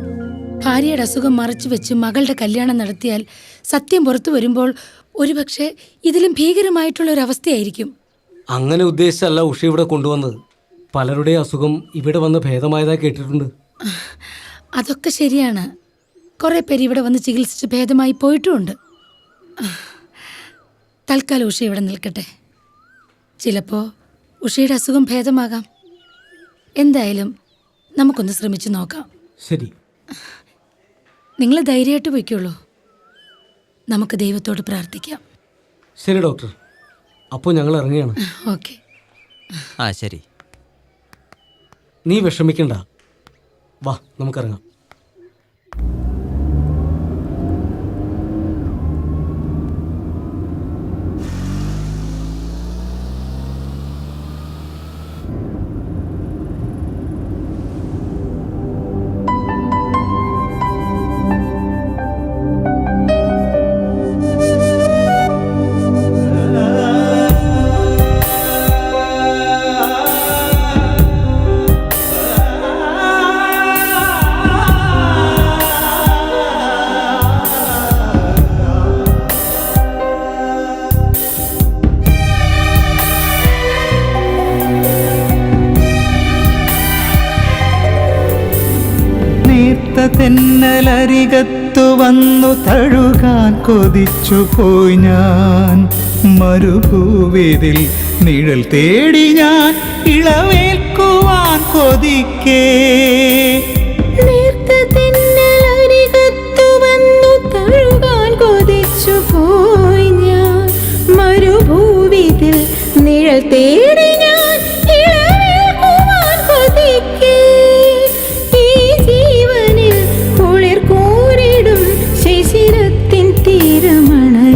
S4: ഭാര്യയുടെ അസുഖം മറച്ചു വെച്ച് മകളുടെ കല്യാണം നടത്തിയാൽ സത്യം പുറത്തു വരുമ്പോൾ ഒരുപക്ഷെ ഇതിലും ഭീകരമായിട്ടുള്ള ഒരു അവസ്ഥയായിരിക്കും.
S6: അങ്ങനെ ഉദ്ദേശിച്ചല്ല ഉഷ ഇവിടെ കൊണ്ടുവന്നത്. പലരുടെ അസുഖം ഇവിടെ വന്ന് ഭേദമായതായി കേട്ടിട്ടുണ്ട്.
S4: അതൊക്കെ ശരിയാണ്. കുറേ പേര് ഇവിടെ വന്ന് ചികിത്സിച്ച് ഭേദമായി പോയിട്ടുമുണ്ട്. തൽക്കാലം ഉഷ ഇവിടെ നിൽക്കട്ടെ. ചിലപ്പോൾ ഉഷയുടെ അസുഖം ഭേദമാകാം. എന്തായാലും നമുക്കൊന്ന് ശ്രമിച്ചു നോക്കാം.
S6: ശരി,
S4: നിങ്ങൾ ധൈര്യമായിട്ട് പോയിക്കോളൂ. നമുക്ക് ദൈവത്തോട് പ്രാർത്ഥിക്കാം.
S6: ശരി ഡോക്ടർ, അപ്പോൾ ഞങ്ങൾ ഇറങ്ങുകയാണ്.
S4: ഓക്കെ.
S8: ശരി.
S6: നീ വിഷമിക്കണ്ട. വാ, നമുക്കിറങ്ങാം.
S15: തെന്നലരികത്തു വന്നു തഴുകാൻ കൊതിച്ചു പോയി ഞാൻ. മരുഭൂവിതിൽ നിഴൽ തേടി ഞാൻ ഇളവേൽക്കുവാൻ കൊതിക്കേ.
S16: തെന്നലരികത്തു വന്നു തഴുകാൻ കൊതിച്ചു പോയി ഞാൻ. മരുഭൂവിതിൽ നിഴൽ തേടി ഞാൻ ഇളവേൽക്കുവാൻ കൊതിക്കേ. ശിശിരത്തിൻ തീരമണയ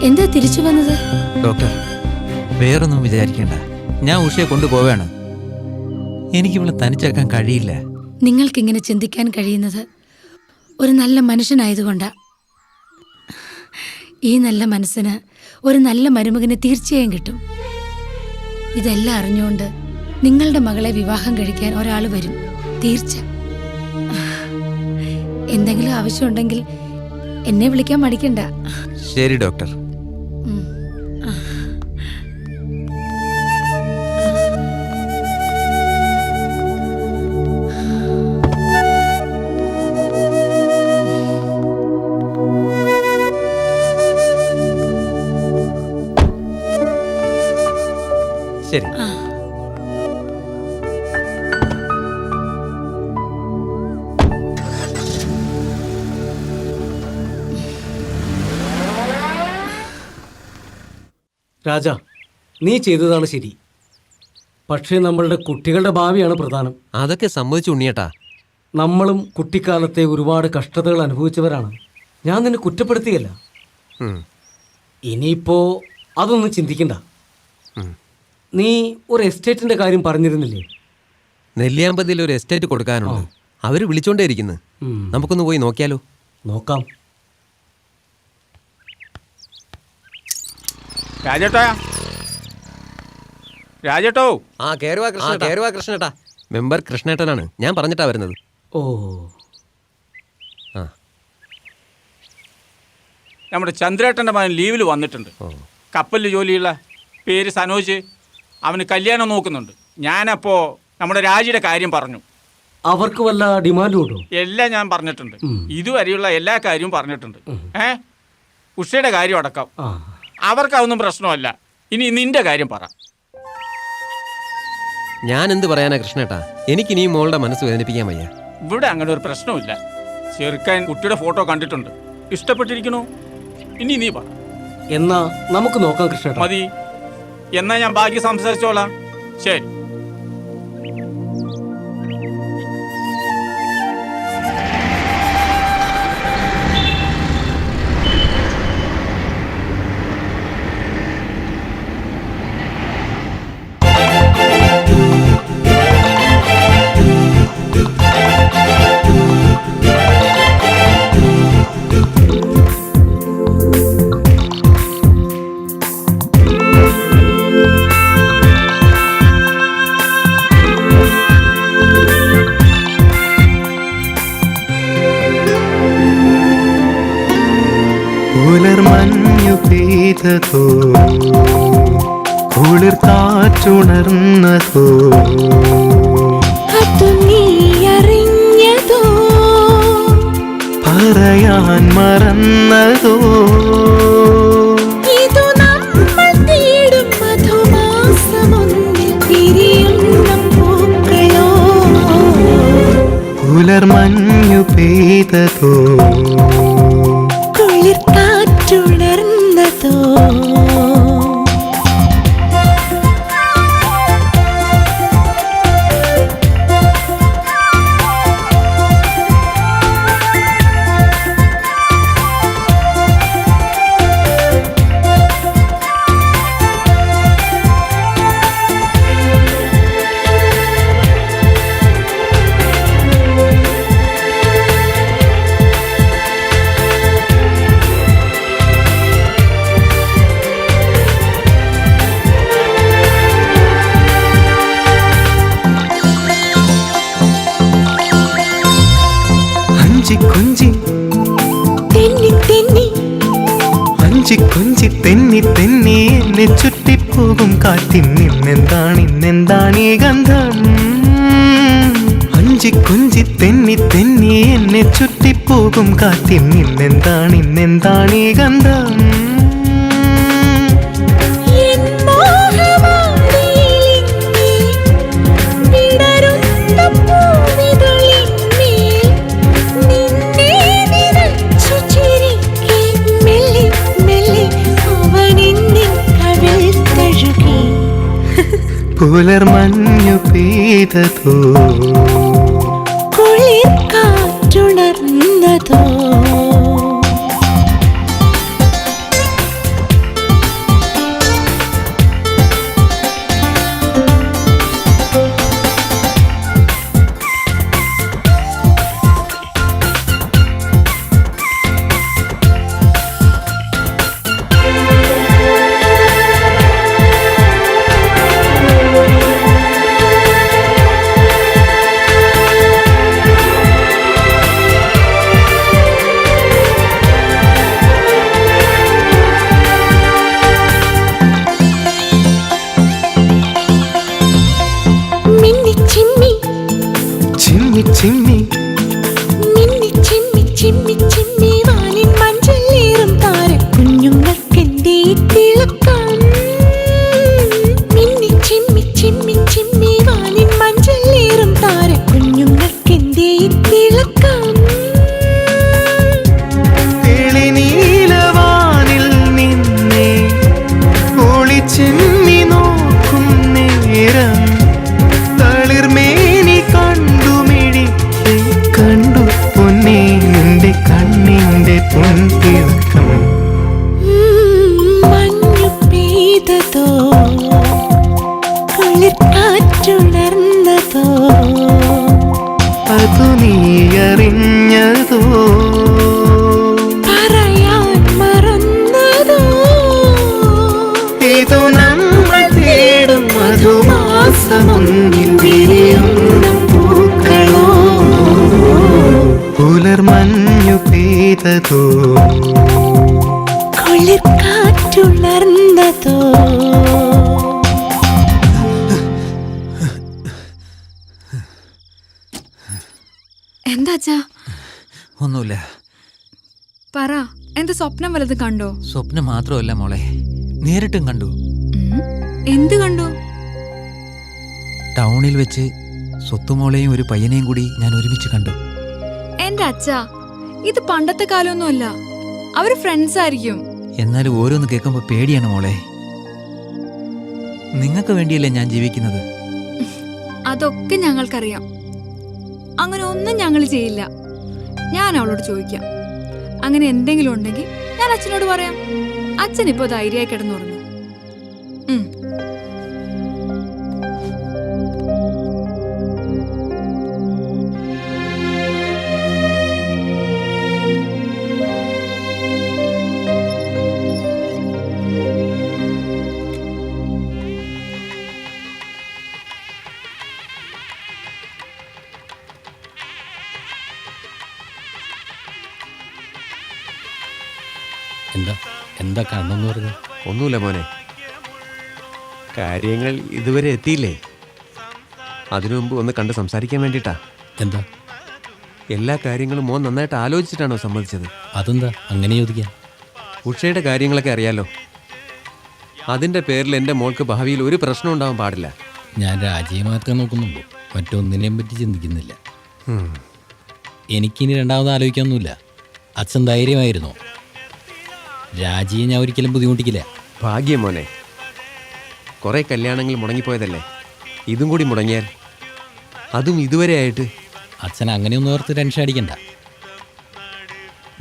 S4: എന്താ തിരിച്ചു വന്നത്?
S8: ഡോക്ടർ, വേറൊന്നും വിചാരിക്കേണ്ട. ഞാൻ ഉഷയെ കൊണ്ടുപോവാണ്. എനിക്കിവളെ തനിച്ചാക്കാൻ കഴിയില്ല.
S4: നിങ്ങൾക്കിങ്ങനെ ചിന്തിക്കാൻ കഴിയുന്നത് ഒരു നല്ല മനുഷ്യനായതുകൊണ്ടാ. ഈ നല്ല മനസ്സിന് ഒരു നല്ല മരുമകന് തീർച്ചയായും കിട്ടും. ഇതെല്ലാം അറിഞ്ഞുകൊണ്ട് നിങ്ങളുടെ മകളെ വിവാഹം കഴിക്കാൻ ഒരാൾ വരും, തീർച്ച. എന്തെങ്കിലും ആവശ്യമുണ്ടെങ്കിൽ എന്നെ വിളിക്കാൻ മടിക്കണ്ട.
S11: ശരി ഡോക്ടർ. ശരി.
S6: രാജ, നീ ചെയ്തതാണ് ശരി. പക്ഷേ നമ്മളുടെ കുട്ടികളുടെ ഭാവിയാണ് പ്രധാനം.
S11: അതൊക്കെ സമ്മതിച്ചു ഉണ്ണിയേട്ടാ.
S6: നമ്മളും കുട്ടിക്കാലത്തെ ഒരുപാട് കഷ്ടതകൾ അനുഭവിച്ചവരാണ്. ഞാൻ നിന്നെ കുറ്റപ്പെടുത്തിയല്ല. ഇനിയിപ്പോ അതൊന്നും ചിന്തിക്കണ്ട. നീ ഒരു എസ്റ്റേറ്റിന്റെ കാര്യം പറഞ്ഞിരുന്നില്ലേ?
S11: നെല്ലിയാമ്പതിയിൽ ഒരു എസ്റ്റേറ്റ് കൊടുക്കാനുണ്ട്. അവര് വിളിച്ചോണ്ടേ ഇരിക്കുന്നു. നമുക്കൊന്ന് പോയി നോക്കിയാലോ?
S6: നോക്കാം.
S1: രാജേട്ടാ, രാജേട്ടോ.
S11: ആ കേറുവാ കൃഷ്ണേട്ടാ. മെമ്പർ കൃഷ്ണേട്ടനാണ്. ഞാൻ പറഞ്ഞിട്ടാ വരുന്നത്.
S6: ഓ,
S1: നമ്മുടെ ചന്ദ്രേട്ടൻ്റെ മകൻ ലീവിൽ വന്നിട്ടുണ്ട്. കപ്പലിൽ ജോലിയുള്ള, പേര് സനോജ്. അവന് കല്യാണം നോക്കുന്നുണ്ട്. ഞാനപ്പോൾ നമ്മുടെ രാജിയുടെ കാര്യം പറഞ്ഞു.
S6: അവർക്ക് വല്ല ഡിമാൻഡും ഉണ്ടോ?
S1: എല്ലാം ഞാൻ പറഞ്ഞിട്ടുണ്ട്. ഇതുവരെയുള്ള എല്ലാ കാര്യവും പറഞ്ഞിട്ടുണ്ട്. ഉഷയുടെ കാര്യം അടക്കം. അവർക്കതൊന്നും പ്രശ്നമല്ല. ഇനി നിന്റെ കാര്യം പറ.
S11: ഞാൻ എന്ത് പറയാനാ കൃഷ്ണേട്ടാ? എനിക്കിനി മോളുടെ മനസ്സ് വേദനിപ്പിക്കാൻ വയ്യ.
S1: ഇവിടെ അങ്ങനെ ഒരു പ്രശ്നമില്ല. ചെറുക്കാൻ കുട്ടിയുടെ ഫോട്ടോ കണ്ടിട്ടുണ്ട്, ഇഷ്ടപ്പെട്ടിരിക്കണോ? ഇനി നീ പറ.
S6: എന്നാ നമുക്ക് നോക്കാം കൃഷ്ണേട്ടാ.
S1: മതി. എന്നാ ഞാൻ ബാക്കി സംസാരിച്ചോളാം. ശരി.
S15: പുലർമഞ്ഞു പെയ്തതോ, കുളിർ കാറ്റുണർന്നതോ,
S16: അത് നീ അറിഞ്ഞതോ,
S15: പറയാൻ മറന്നതോ,
S16: ഇതു നമ്മൾ തേടും മധുമാസമൊന്നിൽ തിരിയുന്ന പൂക്കളോ.
S15: പുലർമഞ്ഞു പെയ്തതോ,
S16: കുളിർ കാറ്റുണർന്നതോ,
S15: കൊഞ്ചി
S16: തെന്നി തെന്നി,
S15: അഞ്ചി കൊഞ്ചി തെന്നി തെന്നി എന്നെ ചുറ്റിപ്പോകും കാറ്റിൽ നിന്നെന്താണീ ഗന്ധം. അഞ്ചി കൊഞ്ചി തെന്നി തെന്നി എന്നെ ചുറ്റിപ്പോകും കാറ്റിൽ നിന്നെന്താണീ ഗന്ധം. പുലർമഞ്ഞു പെയ്തതോ,
S16: കുളിർ കാറ്റുണർന്നതോ.
S15: അതു നീ അറിഞ്ഞതോ
S16: പറയാൻ മറന്നതോ
S15: ഇതു നമ്മൾ തേടും മധുമാസമൊന്നിൽ വിരിയുന്ന പൂക്കളോ പുലർമഞ്ഞു പെയ്തതോ
S16: കുളിർ കാറ്റുണർന്നതോ
S10: എന്താ അച്ഛാ?
S8: ഒന്നുമില്ല.
S10: പറ, എന്താ സ്വപ്നം വല്ലതും കണ്ടോ?
S8: സ്വപ്നം മാത്രമല്ല മോളെ, നേരിട്ടും കണ്ടു.
S10: എന്ത് കണ്ടു?
S8: ടൗണിൽ വെച്ച് സ്വത്തുമോളെയും ഒരു പയ്യനെയും കൂടി ഞാൻ ഒരുമിച്ച് കണ്ടു.
S10: എന്റെ അച്ഛാ, ഇത് പണ്ടത്തെ കാലമൊന്നുമല്ല. അവര് ഫ്രണ്ട്സ് ആയിരിക്കും.
S8: എന്നാലും ഓരോന്ന് കേൾക്കുമ്പോൾ പേടിയാണ് മോളെ. നിങ്ങൾക്ക് വേണ്ടിയല്ലേ ഞാൻ ജീവിക്കുന്നത്.
S10: അതൊക്കെ ഞങ്ങൾക്കറിയാം. അങ്ങനെ ഒന്നും ഞങ്ങൾ ചെയ്യില്ല. ഞാൻ അവളോട് ചോദിക്കാം. അങ്ങനെ എന്തെങ്കിലും ഉണ്ടെങ്കിൽ ഞാൻ അച്ഛനോട് പറയാം. അച്ഛൻ ഇപ്പോ ധൈര്യമായി കിടന്നുറങ്ങും.
S6: എന്താ കണ്ണെന്ന് പറഞ്ഞു?
S11: ഒന്നുമില്ല മോനെ, കാര്യങ്ങൾ ഇതുവരെ എത്തിയില്ലേ. അതിനു മുമ്പ് ഒന്ന് കണ്ട് സംസാരിക്കാൻ വേണ്ടിയിട്ടാ.
S6: എന്താ?
S11: എല്ലാ കാര്യങ്ങളും മോൻ നന്നായിട്ട് ആലോചിച്ചിട്ടാണോ സമ്മതിച്ചത്?
S6: അതെന്താ അങ്ങനെ ചോദിക്കാൻ?
S11: ഉഷയുടെ കാര്യങ്ങളൊക്കെ അറിയാലോ. അതിൻ്റെ പേരിൽ എൻ്റെ മോൾക്ക് ഭാവിയിൽ ഒരു പ്രശ്നം ഉണ്ടാവാൻ പാടില്ല.
S6: ഞാൻ രാജിയെ മാത്രമേ നോക്കുന്നുള്ളൂ, മറ്റൊന്നിനെയും പറ്റി ചിന്തിക്കുന്നില്ല. എനിക്കിനി രണ്ടാമത് ആലോചിക്കാനൊന്നുമില്ല. അച്ഛൻ ധൈര്യമായിരുന്നു. രാജിയെ ഞാൻ ഒരിക്കലും ബുദ്ധിമുട്ടിക്കില്ല.
S11: ഭാഗ്യം മോനെ, കുറേ കല്യാണങ്ങൾ മുടങ്ങിപ്പോയതല്ലേ. ഇതും കൂടി മുടങ്ങിയാൽ, അതും ഇതുവരെ ആയിട്ട്.
S6: അച്ഛൻ അങ്ങനെയൊന്നും ഓർത്ത് ടെൻഷൻ അടിക്കണ്ട,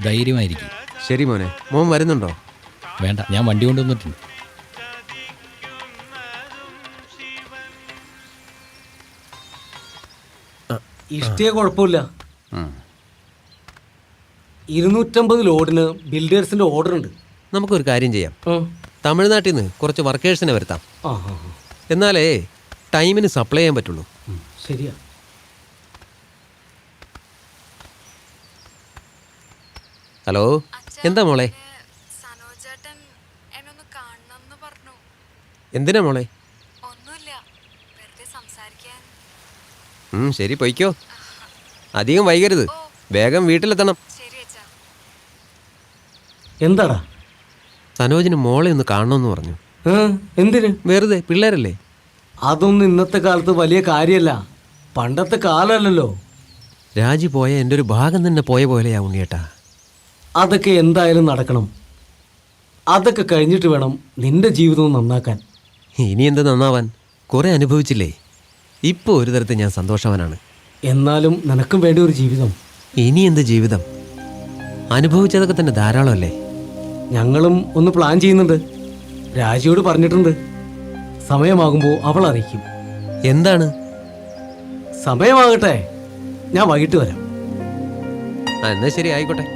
S6: ധൈര്യമായിരിക്കും.
S11: ശരി മോനെ, മോൻ വരുന്നുണ്ടോ?
S6: വേണ്ട, ഞാൻ വണ്ടി കൊണ്ടുവന്നിട്ടുണ്ട്. ഇഷ്ടേ കുഴപ്പമില്ല. 250 ലോഡിന് ബിൽഡേഴ്സിന്റെ ഓർഡർ ഉണ്ട്.
S11: നമുക്കൊരു കാര്യം ചെയ്യാം. തമിഴ്നാട്ടിൽ നിന്ന് കുറച്ച് വർക്കേഴ്സിനെ വരുത്താം. എന്നാലേ ടൈമിന് സപ്ലൈ ചെയ്യാൻ പറ്റുള്ളൂ.
S6: ശരിയാ.
S11: ഹലോ, എന്താ മോളെ? എന്തിനാ മോളെ? ശരി, പൊയ്ക്കോ. അധികം വൈകരുത്. വേഗം വീട്ടിലെത്തണം.
S6: എന്താടാ?
S11: സനോജിന് മോളെ ഒന്ന് കാണണമെന്ന് പറഞ്ഞു.
S6: എന്തിന്?
S11: വെറുതെ, പിള്ളേരല്ലേ.
S6: അതൊന്നും ഇന്നത്തെ കാലത്ത് വലിയ കാര്യമല്ല. പണ്ടത്തെ കാലമല്ലല്ലോ.
S11: രാജി പോയ എൻ്റെ ഒരു ഭാഗം തന്നെ പോയ പോലെയാ ഉണ്ണിയേട്ടാ.
S6: അതൊക്കെ എന്തായാലും നടക്കണം. അതൊക്കെ കഴിഞ്ഞിട്ട് വേണം നിന്റെ ജീവിതവും നന്നാക്കാൻ.
S11: ഇനി എന്ത് നന്നാവാൻ? കുറെ അനുഭവിച്ചില്ലേ. ഇപ്പോൾ ഒരു തരത്തിൽ ഞാൻ സന്തോഷവാനാണ്.
S6: എന്നാലും നിനക്കും വേണ്ടി ഒരു ജീവിതം.
S11: ഇനി എന്ത് ജീവിതം? അനുഭവിച്ചതൊക്കെ തന്നെ ധാരാളമല്ലേ.
S6: ഞങ്ങളും ഒന്ന് പ്ലാൻ ചെയ്യുന്നുണ്ട്. രാജിയോട് പറഞ്ഞിട്ടുണ്ട്. സമയമാകുമ്പോൾ അവൾ അറിയിക്കും.
S11: എന്താണ്?
S6: സമയമാകട്ടെ, ഞാൻ വൈകിട്ട് വരാം.
S11: എന്നാ ശരി, ആയിക്കോട്ടെ.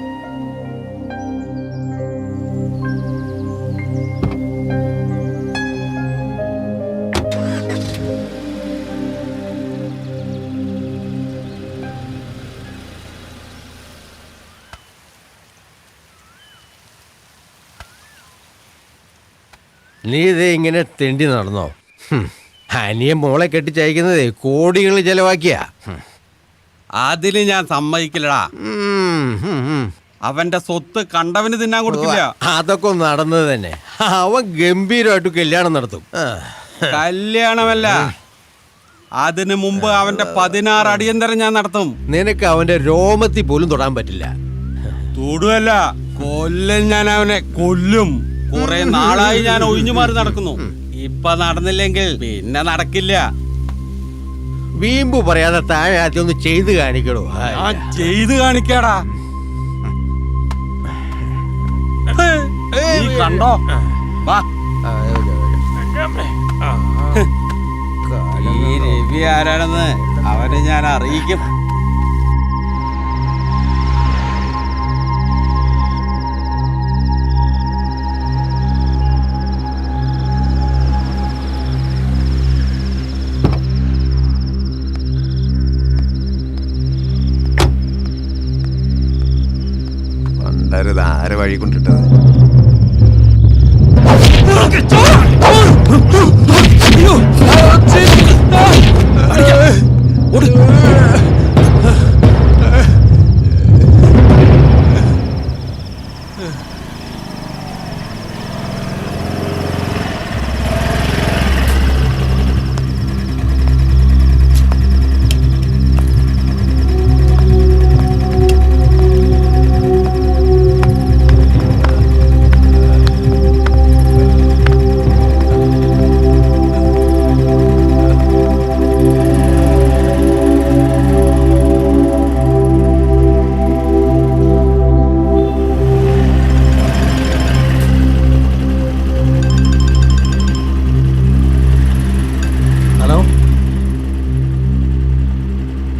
S17: നീ ഇത് ഇങ്ങനെ തെണ്ടി നടന്നോ? അനിയൻ മോളെ കെട്ടിച്ചയക്കുന്നതേ കോടികൾ ചെലവാക്കിയാ.
S18: അതിന് ഞാൻ സമ്മതിക്കില്ലടാ. അവന്റെ സ്വത്ത് കണ്ടവന് തിന്നാൻ കൊടുക്കില്ല.
S17: അതൊക്കെ നടന്നത് തന്നെ. അവൻ ഗംഭീരമായിട്ട് കല്യാണം നടത്തും.
S18: കല്യാണമല്ല, അതിനു മുമ്പ് അവന്റെ 16 അടിയന്തരം ഞാൻ നടത്തും.
S17: നിനക്ക് അവന്റെ രോമത്തിൽ പോലും തൊടാൻ പറ്റില്ല.
S18: തൊടുവല്ല, കൊല്ലും. ഞാൻ അവനെ കൊല്ലും. കുറെ നാളായി ഞാൻ ഒഴിഞ്ഞു മാറി നടക്കുന്നു. ഇപ്പൊ നടന്നില്ലെങ്കിൽ പിന്നെ നടക്കില്ല.
S17: വീമ്പു പറയാതെ താഴെ ആദ്യം ഒന്ന് ചെയ്ത് കാണിക്കണോ?
S18: ചെയ്ത് കാണിക്കാടാ. കണ്ടോ? വാ. ഈ രവി ആരാണെന്ന് അവനെ ഞാൻ അറിയിക്കും.
S11: നേരെ വഴി കൊണ്ടിട്ടത്.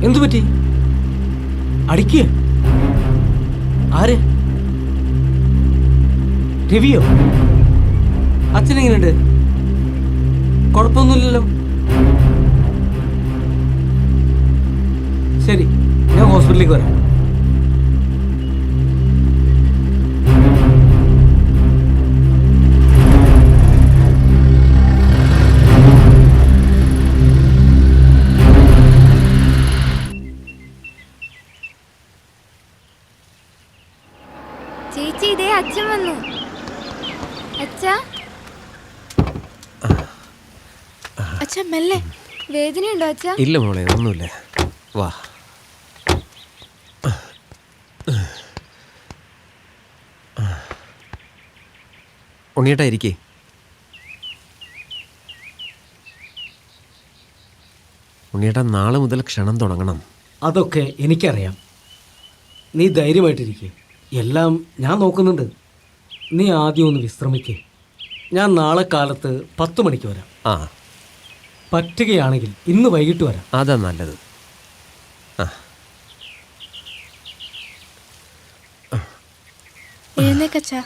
S6: എന്തു പറ്റി? അടിക്കുക? ആര്? രവിയോ? അച്ഛനെങ്ങനെയുണ്ട്? കുഴപ്പമൊന്നുമില്ലല്ലോ. ശരി, ഞാൻ ഹോസ്പിറ്റലിലേക്ക് വരാം.
S12: ചേച്ചി, ഇതേ അച്ഛൻ വന്നു. അച്ഛാ,
S14: അച്ഛാ മെല്ലെ.
S12: വേദനയുണ്ടോ അച്ഛാ?
S11: ഇല്ല മോളെ, ഒന്നുമില്ല. വാ. ഉണ്ണിയേട്ടാ ഇരിക്കേ. ഉണ്ണിയേട്ടാ, നാളെ മുതൽ ക്ഷണം തുടങ്ങണം.
S6: അതൊക്കെ എനിക്കറിയാം. നീ ധൈര്യമായിട്ടിരിക്കുക. എല്ലാം ഞാൻ നോക്കുന്നുണ്ട്. നീ ആദ്യം ഒന്ന് വിശ്രമിക്കേ. ഞാൻ നാളെ കാലത്ത് 10 മണിക്ക് വരാം.
S11: ആ,
S6: പറ്റുകയാണെങ്കിൽ ഇന്ന് വൈകിട്ട് വരാം.
S11: അതാ നല്ലത്.
S14: എഴുന്നേക്കച്ചാ.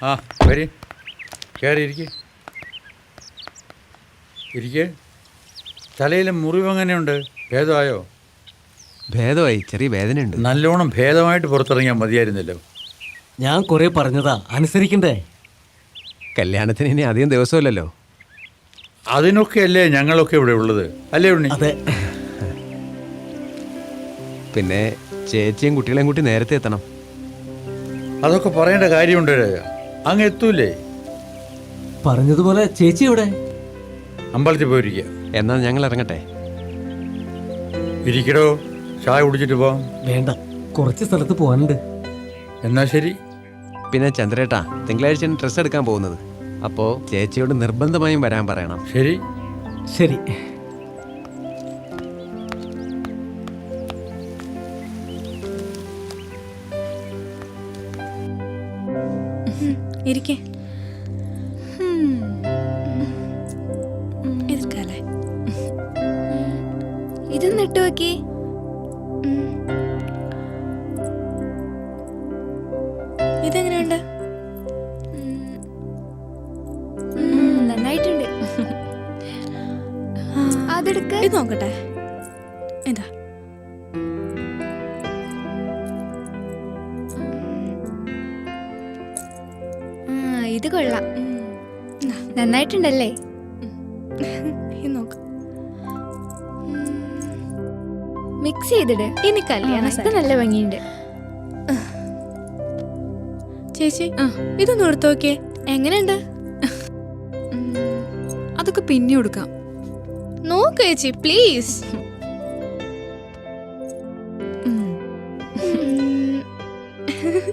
S3: ആ വരി, കയറി ഇരിക്കേ. തലയിലെ മുറിവ് എങ്ങനെയുണ്ട്? ഭേദമായോ?
S11: ഭേദമായി, ചെറിയ വേദനയുണ്ട്.
S3: നല്ലോണം ഭേദമായിട്ട് പുറത്തിറങ്ങിയാൽ മതിയായിരുന്നല്ലോ.
S6: ഞാൻ കുറെ പറഞ്ഞതാ, അനുസരിക്കണ്ടേ?
S11: കല്യാണത്തിന് ഇനി അധികം ദിവസമല്ലല്ലോ.
S3: അതിനൊക്കെ അല്ലേ ഞങ്ങളൊക്കെ ഇവിടെ ഉള്ളത്, അല്ലേ ഉണ്ണി?
S6: അതെ.
S11: പിന്നെ ചേച്ചിയും കുട്ടികളെയും കൂട്ടി നേരത്തെ എത്തണം.
S3: അതൊക്കെ പറയേണ്ട കാര്യമുണ്ട് രാജ. അങ്ങ് എത്തൂലേ?
S6: പറഞ്ഞതുപോലെ ചേച്ചി എവിടെ?
S3: അമ്പലത്തിൽ പോയിരിക്കുക.
S11: എന്നാൽ ഞങ്ങൾ ഇറങ്ങട്ടെ.
S3: ഇരിക്കടോ, ചായ കുടിച്ചിട്ട് പോവാം.
S6: വേണ്ട, കുറച്ച് സ്ഥലത്ത് പോകാനുണ്ട്.
S3: എന്നാ ശരി.
S11: പിന്നെ ചന്ദ്രേട്ടാ, തിങ്കളാഴ്ച ഡ്രസ്സ് എടുക്കാൻ പോകുന്നത്. അപ്പോൾ ചേച്ചിയോട് നിർബന്ധമായും വരാൻ പറയണം.
S3: ശരി
S6: ശരി.
S14: ഇരിക്കേ. എതിർക്കാലേ.
S12: ഇതൊന്ന് ഇട്ട് നോക്കി.
S14: ഇതെങ്ങനെയുണ്ട്?
S12: നന്നായിട്ടുണ്ട്. അതെടുക്ക.
S14: ഇത് നോക്കട്ടെ. ഇതാ.
S12: ഇത് കൊള്ളാം. നന്നായിട്ടുണ്ടല്ലേ?
S14: ഇത് നോക്ക്.
S12: മിക്സ് ചെയ്തിട്.
S14: ഇനി കല്യാണം
S12: ഇത് നല്ല ഭംഗിയുണ്ട്.
S14: ചേച്ചി, ഇതൊന്നും എടുത്തു നോക്കിയേ.
S12: എങ്ങനെയുണ്ട്?
S10: അതൊക്കെ പിന്നെ കൊടുക്കാം.
S14: നോക്ക് ചേച്ചി, പ്ലീസ്.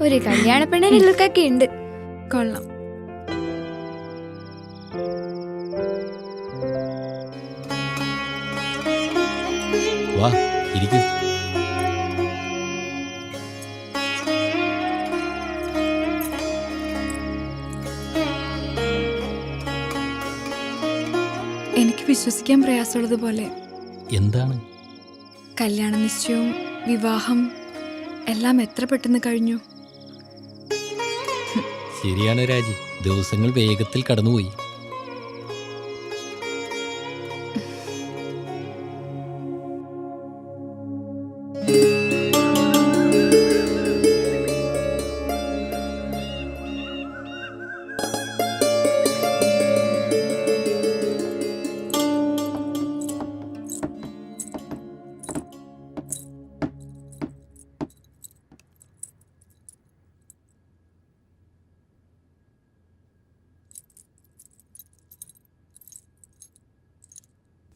S12: ഒരു കല്യാണ പെണ്ണിന്റെ ലുക്കൊക്കെ ഉണ്ട്.
S10: കൊള്ളാം.
S3: വാ.
S19: ഇരിക്കൂ.
S10: എനിക്ക് വിശ്വസിക്കാൻ പ്രയാസമുള്ളതുപോലെ
S19: എന്താണ്?
S10: കല്യാണ നിശ്ചയവും വിവാഹം എല്ലാം എത്ര പെട്ടെന്ന് കഴിഞ്ഞു.
S19: ശരിയാണ് രാജി, ദിവസങ്ങൾ വേഗത്തിൽ കടന്നുപോയി.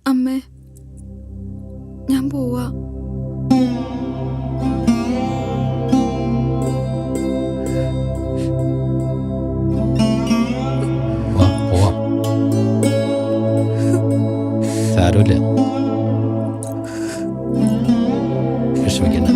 S10: അമ്മേ, ഞാൻ പോവാ.
S19: പോവാം. സാരമില്ല, വിഷമിക്കണ്ട.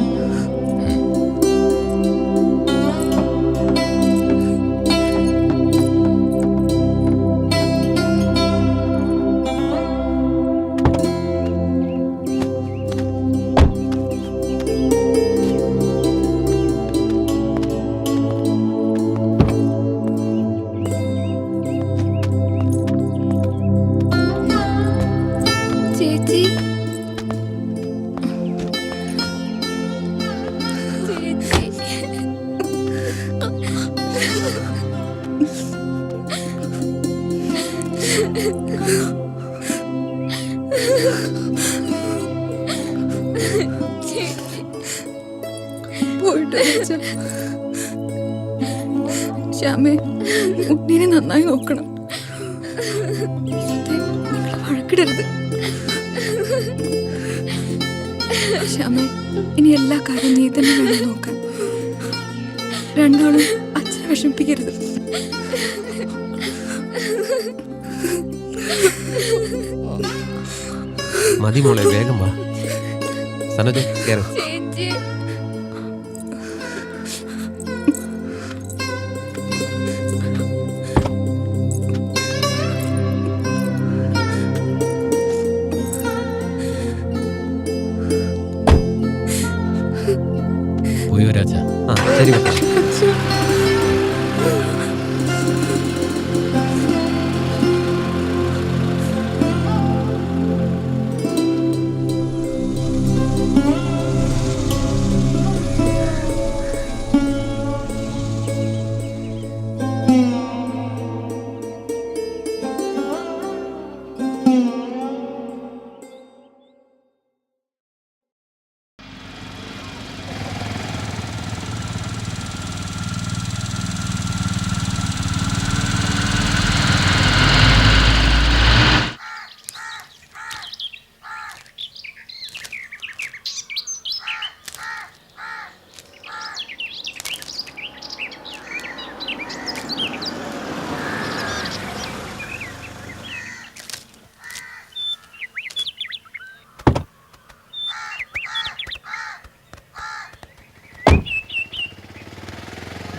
S10: ചേച്ചി, ശ്യാമേ, ഉണ്ണീനെ നന്നായി നോക്കണം. നിങ്ങൾ വഴക്കിടരുത്. ശ്യാമേ, ഇനി എല്ലാ കാര്യവും നീ തന്നെ വേണം നോക്കാൻ. രണ്ടാളും അച്ഛനെ വിഷമിപ്പിക്കരുത്.
S11: മതി മോളെ, വേഗം വാ. സനോജ കേറ്.
S19: പോയോ രാജ?
S11: ആ ശരി.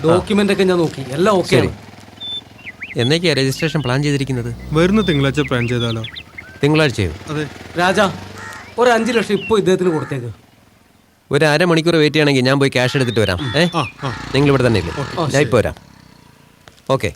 S6: ഡോക്യുമെന്റ് ഒക്കെ ഞാൻ നോക്കി, എല്ലാം ഓക്കെ.
S11: എന്നേക്കാ രജിസ്ട്രേഷൻ പ്ലാൻ ചെയ്തിരിക്കുന്നത്?
S9: വരുന്ന തിങ്കളാഴ്ച പ്ലാൻ ചെയ്താലോ?
S11: തിങ്കളാഴ്ചയോ?
S9: അതെ.
S6: രാജ, ഒരു 5 ലക്ഷം ഇപ്പോൾ ഇദ്ദേഹത്തിന് കൊടുത്തേക്ക്.
S11: ഒരു അരമണിക്കൂർ വെയിറ്റ് ചെയ്യണമെങ്കിൽ ഞാൻ പോയി ക്യാഷ് എടുത്തിട്ട് വരാം. നിങ്ങൾ ഇവിടെ തന്നെ ഇല്ലേ? ഞാൻ ഇപ്പോൾ വരാം. ഓക്കെ.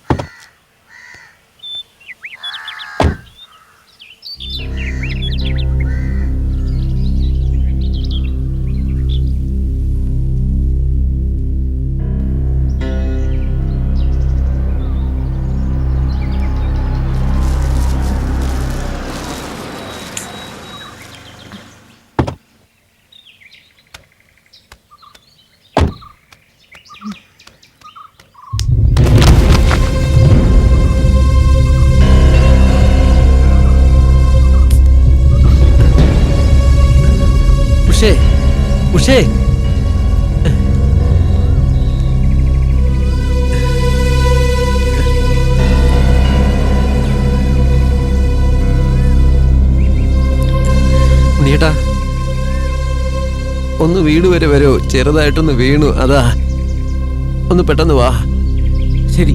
S6: ഉഷേ, ഉഷേ,
S11: ഉണ്ണിയേട്ടാ, ഒന്ന് വീട് വരെ വരോ? ചെറുതായിട്ടൊന്ന് വീണു, അതാ. ഒന്ന് പെട്ടെന്ന് വാ.
S6: ശരി,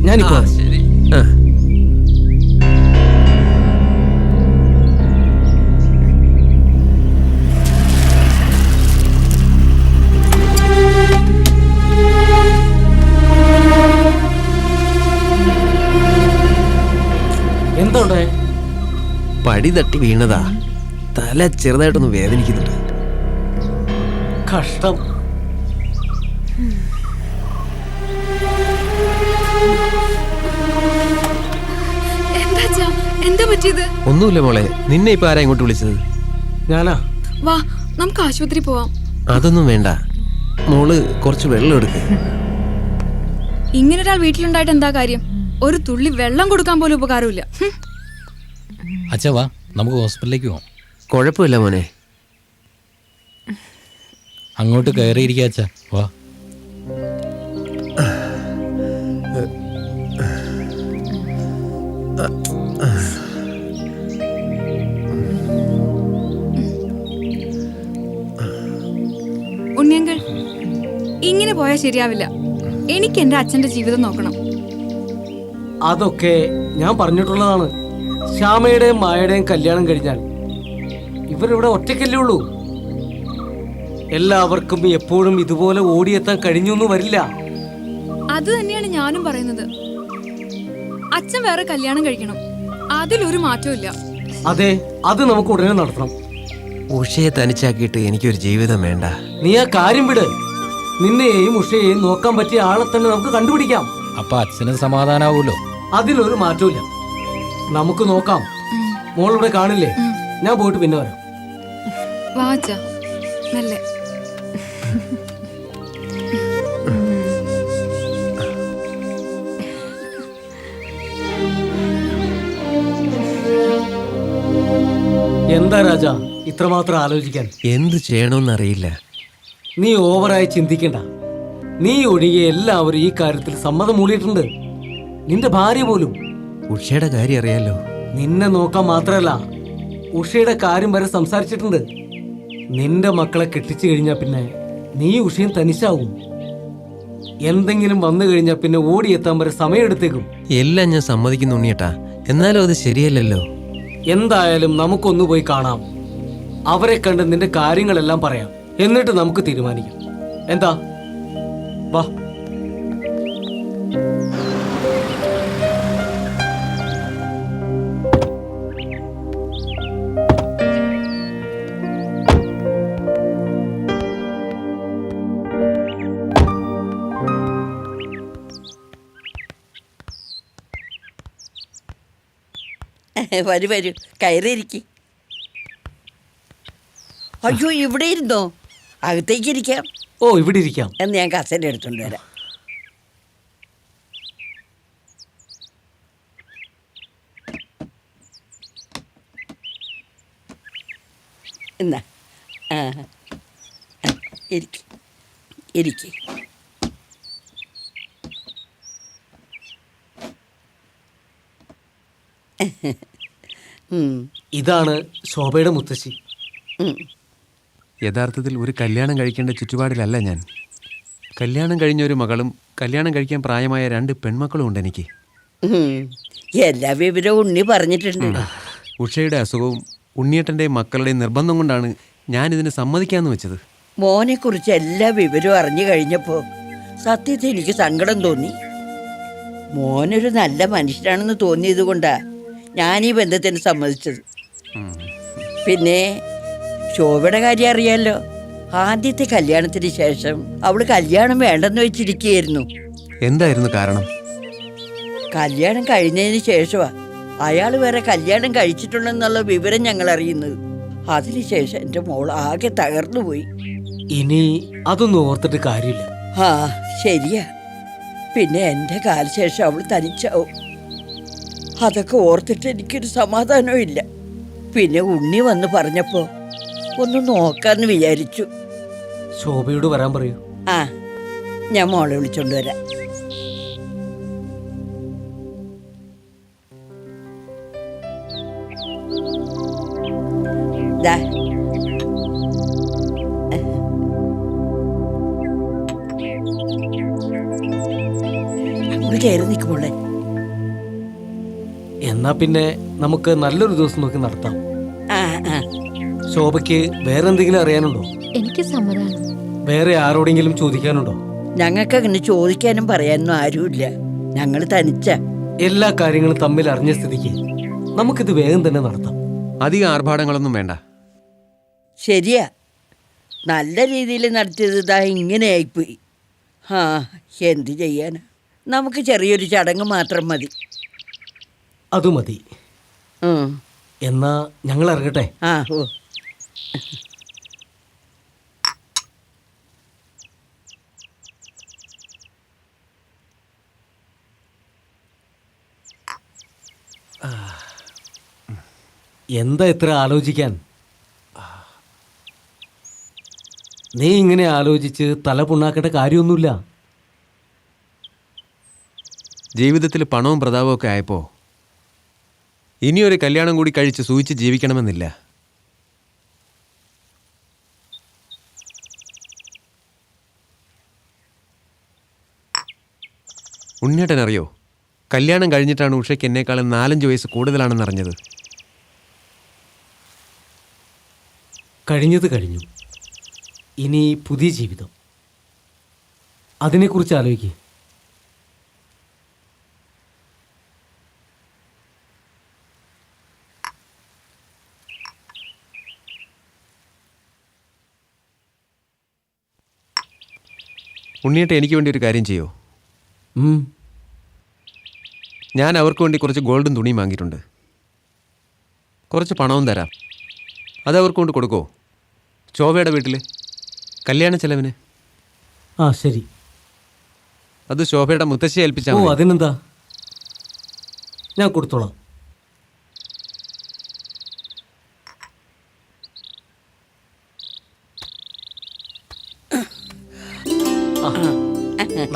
S6: ഞാനിപ്പോ
S11: ശരി. ആ.
S6: എന്താ
S11: പടി തട്ടി വീണതാ. തല ചെറുതായിട്ടൊന്ന് വേദനിക്കുന്നുണ്ട്.
S6: കഷ്ടം.
S10: എന്താ പറ്റിയത്?
S11: ഒന്നുമില്ല മോളെ. നിന്നെ ഇപ്പൊ ആരാ ഇങ്ങോട്ട് വിളിച്ചത്?
S6: ഞാനാ.
S10: വാ, നമുക്ക് ആശുപത്രി പോവാം.
S11: അതൊന്നും വേണ്ട മോള്, കുറച്ച് വെള്ളം എടുക്ക്.
S10: ഇങ്ങനൊരാൾ വീട്ടിലുണ്ടായിട്ട് എന്താ കാര്യം? ഒരു തുള്ളി വെള്ളം കൊടുക്കാൻ പോലും ഉപകാരമില്ല.
S19: അച്ഛാ വാ, നമുക്ക് ഹോസ്പിറ്റലിലേക്ക് പോവാം.
S11: കുഴപ്പമില്ല മോനെ.
S19: അങ്ങോട്ട് കയറിയിരിക്കുക അച്ഛാ, വാ.
S10: ഉണ്ണിയങ്കൾ, ഇങ്ങനെ പോയാൽ ശരിയാവില്ല. എനിക്ക് എന്റെ അച്ഛന്റെ ജീവിതം നോക്കണം.
S6: അതൊക്കെ ഞാൻ പറഞ്ഞിട്ടുള്ളതാണ്. ശ്യാമയുടെയും മായയുടെയും കല്യാണം കഴിഞ്ഞാൽ ഇവരിവിടെ ഒറ്റയ്ക്കല്ലേ ഉള്ളൂ. എല്ലാവർക്കും എപ്പോഴും ഇതുപോലെ ഓടിയെത്താൻ കഴിഞ്ഞൊന്നും വരില്ല.
S10: അത് തന്നെയാണ് ഞാനും പറയുന്നത്. അച്ഛൻ വേറെ കല്യാണം കഴിക്കണം, അതിലൊരു മാറ്റവും ഇല്ല.
S6: അതെ, അത് നമുക്ക് ഉടനെ നടത്തണം.
S11: ഉഷയെ തനിച്ചാക്കിയിട്ട് എനിക്കൊരു ജീവിതം വേണ്ട.
S6: നീ ആ കാര്യം വിട്. നിന്നെയും ഉഷയെയും നോക്കാൻ പറ്റിയ ആളെ തന്നെ നമുക്ക് കണ്ടുപിടിക്കാം.
S19: അപ്പൊ അച്ഛന് സമാധാനാവൂലോ?
S6: അതിലൊരു മാറ്റവും നമുക്ക് നോക്കാം. മോളിവിടെ കാണില്ലേ? ഞാൻ പോയിട്ട് പിന്നെ വരാം.
S10: വാച്ച നല്ല
S6: എന്താ രാജ ഇത്രമാത്രം ആലോചിക്കാൻ?
S11: എന്ത് ചെയ്യണമെന്നറിയില്ല.
S6: നീ ഓവറായി ചിന്തിക്കണ്ട. നീ ഒഴികെ എല്ലാവരും ഈ കാര്യത്തിൽ സമ്മതം മൂടിയിട്ടുണ്ട്. നിന്റെ ഭാര്യ പോലും.
S11: ഉഷയുടെ കാര്യം അറിയാലോ.
S6: നിന്നെ നോക്കാൻ മാത്രല്ല, ഉഷയുടെ കാര്യം വരെ സംസാരിച്ചിട്ടുണ്ട്. നിന്റെ മക്കളെ കെട്ടിച്ചു കഴിഞ്ഞാൽ പിന്നെ നീ ഉഷയും തനിച്ചാവും. എന്തെങ്കിലും വന്നു കഴിഞ്ഞാൽ പിന്നെ ഓടിയെത്താൻ വരെ സമയമെടുത്തേക്കും.
S11: എല്ലാം ഞാൻ സമ്മതിക്കുന്നു ഉണ്ണിയേട്ടാ, എന്നാലും അത് ശരിയല്ലല്ലോ.
S6: എന്തായാലും നമുക്കൊന്നു പോയി കാണാം. അവരെ കണ്ട് നിന്റെ കാര്യങ്ങളെല്ലാം പറയാം. എന്നിട്ട് നമുക്ക് തീരുമാനിക്കാം. എന്താ? വാ.
S20: വരൂ വരൂ, കയറിയിരിക്കി. അയ്യോ, ഇവിടെ ഇരുന്നോ? അകത്തേക്ക് ഇരിക്കാം.
S6: ഓ, ഇവിടെ ഇരിക്കാം.
S20: എന്ന് ഞാൻ കസേര എടുത്തോണ്ട് വരാം. എന്നാ ഇരിക്കി ഇരിക്കി.
S6: ഇതാണ് ശോഭയുടെ മുത്തശ്ശി.
S11: യഥാർത്ഥത്തിൽ ഒരു കല്യാണം കഴിക്കേണ്ട ചുറ്റുപാടിലല്ല ഞാൻ. കല്യാണം കഴിഞ്ഞ ഒരു മകളും കല്യാണം കഴിക്കാൻ പ്രായമായ 2 പെൺമക്കളും ഉണ്ട് എനിക്ക്.
S20: എല്ലാ വിവരവും ഉണ്ണി പറഞ്ഞിട്ടുണ്ട്.
S11: ഉഷയുടെ അസുഖവും ഉണ്ണിയേട്ടൻ്റെയും മക്കളുടെയും നിർബന്ധം കൊണ്ടാണ് ഞാനിതിന് സമ്മതിക്കാമെന്ന് വെച്ചത്.
S20: മോനെക്കുറിച്ച് എല്ലാ വിവരവും അറിഞ്ഞു കഴിഞ്ഞപ്പോൾ സത്യത്തിൽ എനിക്ക് സങ്കടം തോന്നി. മോനൊരു നല്ല മനുഷ്യനാണെന്ന് തോന്നിയത് കൊണ്ടാ ഞാൻ ഈ ബന്ധത്തിന് സമ്മതിച്ചത്. പിന്നെ ശോഭയുടെ കാര്യം അറിയാലോ. ആദ്യത്തെ കല്യാണത്തിന് ശേഷം അവള് കല്യാണം വേണ്ടെന്ന് വെച്ചിരിക്കുകയായിരുന്നു.
S11: എന്തായിരുന്നു കാരണം?
S20: കല്യാണം കഴിഞ്ഞതിന് ശേഷമാ അയാൾ വേറെ കല്യാണം കഴിച്ചിട്ടുണ്ടെന്നുള്ള വിവരം ഞങ്ങൾ അറിയുന്നത്. അതിനുശേഷം എൻ്റെ മോൾ ആകെ തകർന്നു പോയി.
S6: ഇനി അതൊന്നും ഓർത്തിട്ട് കാര്യമില്ല.
S20: ആ, ശരിയാ. പിന്നെ എൻ്റെ കാലശേഷം അവൾ തനിച്ചാവും. അതൊക്കെ ഓർത്തിട്ട് എനിക്കൊരു സമാധാനവും ഇല്ല. പിന്നെ ഉണ്ണി വന്ന് പറഞ്ഞപ്പോൾ ഒന്ന് നോക്കാന്ന് വിചാരിച്ചു.
S6: ശോഭയോട് വരാൻ പറയൂ.
S20: ആ, ഞാൻ മോളെ വിളിച്ചോണ്ട് വരാം. ദാ കയറി നിൽക്കുമ്പോളെ.
S6: എന്നാ പിന്നെ നമുക്ക് നല്ലൊരു ദിവസം നോക്കി നടത്താം. ശോഭയ്ക്ക് വേറെ എന്തെങ്കിലും അറിയാനുണ്ടോ?
S12: എനിക്ക് സമ്മതമാണ്.
S6: വേറെ ആരോടെങ്കിലും ചോദിക്കാനുണ്ടോ?
S20: ഞങ്ങൾക്ക് അങ്ങനെ ചോദിക്കാനും പറയാനൊന്നും ആരുമില്ല. ഞങ്ങൾ തനിച്ച.
S6: എല്ലാ കാര്യങ്ങളും തമ്മിൽ അറിഞ്ഞ സ്ഥിതിക്ക് നമുക്കിത് വേഗം തന്നെ നടത്താം.
S11: അധികം ആർഭാടങ്ങളൊന്നും വേണ്ട.
S20: ശരിയാ, നല്ല രീതിയിൽ നടത്തിയത് ഇതാ ഇങ്ങനെയായിപ്പോയി. എന്ത് ചെയ്യാനാ, നമുക്ക് ചെറിയൊരു ചടങ്ങ് മാത്രം മതി.
S6: അത് മതി. എന്നാ ഞങ്ങൾ ഇറങ്ങട്ടെ.
S20: ഓ
S6: എന്താ ഇത്ര ആലോചിക്കാൻ? നീ ഇങ്ങനെ ആലോചിച്ച് തല പുണ്ണാക്കേണ്ട കാര്യമൊന്നുമില്ല.
S11: ജീവിതത്തിൽ പണവും പ്രതാപവും ഒക്കെ ആയപ്പോൾ ഇനിയൊരു കല്യാണം കൂടി കഴിച്ച് സൂചിച്ച് ജീവിക്കണമെന്നില്ല. ഉണ്ണിയേട്ടൻ അറിയോ, കല്യാണം കഴിഞ്ഞിട്ടാണ് ഉഷയ്ക്ക് എന്നേക്കാളും 4-5 വയസ്സ് കൂടുതലാണെന്ന് അറിഞ്ഞത്.
S6: കഴിഞ്ഞത് കഴിഞ്ഞു. ഇനി പുതിയ ജീവിതം, അതിനെക്കുറിച്ച് ആലോചിക്കുക.
S11: ഉണ്ണിയേട്ടൻ എനിക്ക് വേണ്ടി ഒരു കാര്യം ചെയ്യോ? ഞാൻ അവർക്ക് വേണ്ടി കുറച്ച് ഗോൾഡും തുണിയും വാങ്ങിയിട്ടുണ്ട്. കുറച്ച് പണവും തരാം. അത് അവർക്ക് കൊണ്ട് കൊടുക്കോ? ശോഭയുടെ വീട്ടിൽ കല്യാണ ചെലവിന്.
S6: ശരി.
S11: അത് ശോഭയുടെ മുത്തശ്ശിയെ ഏൽപ്പിച്ചാൽ മതി.
S6: അതിനെന്താ, ഞാൻ കൊടുത്തോളാം.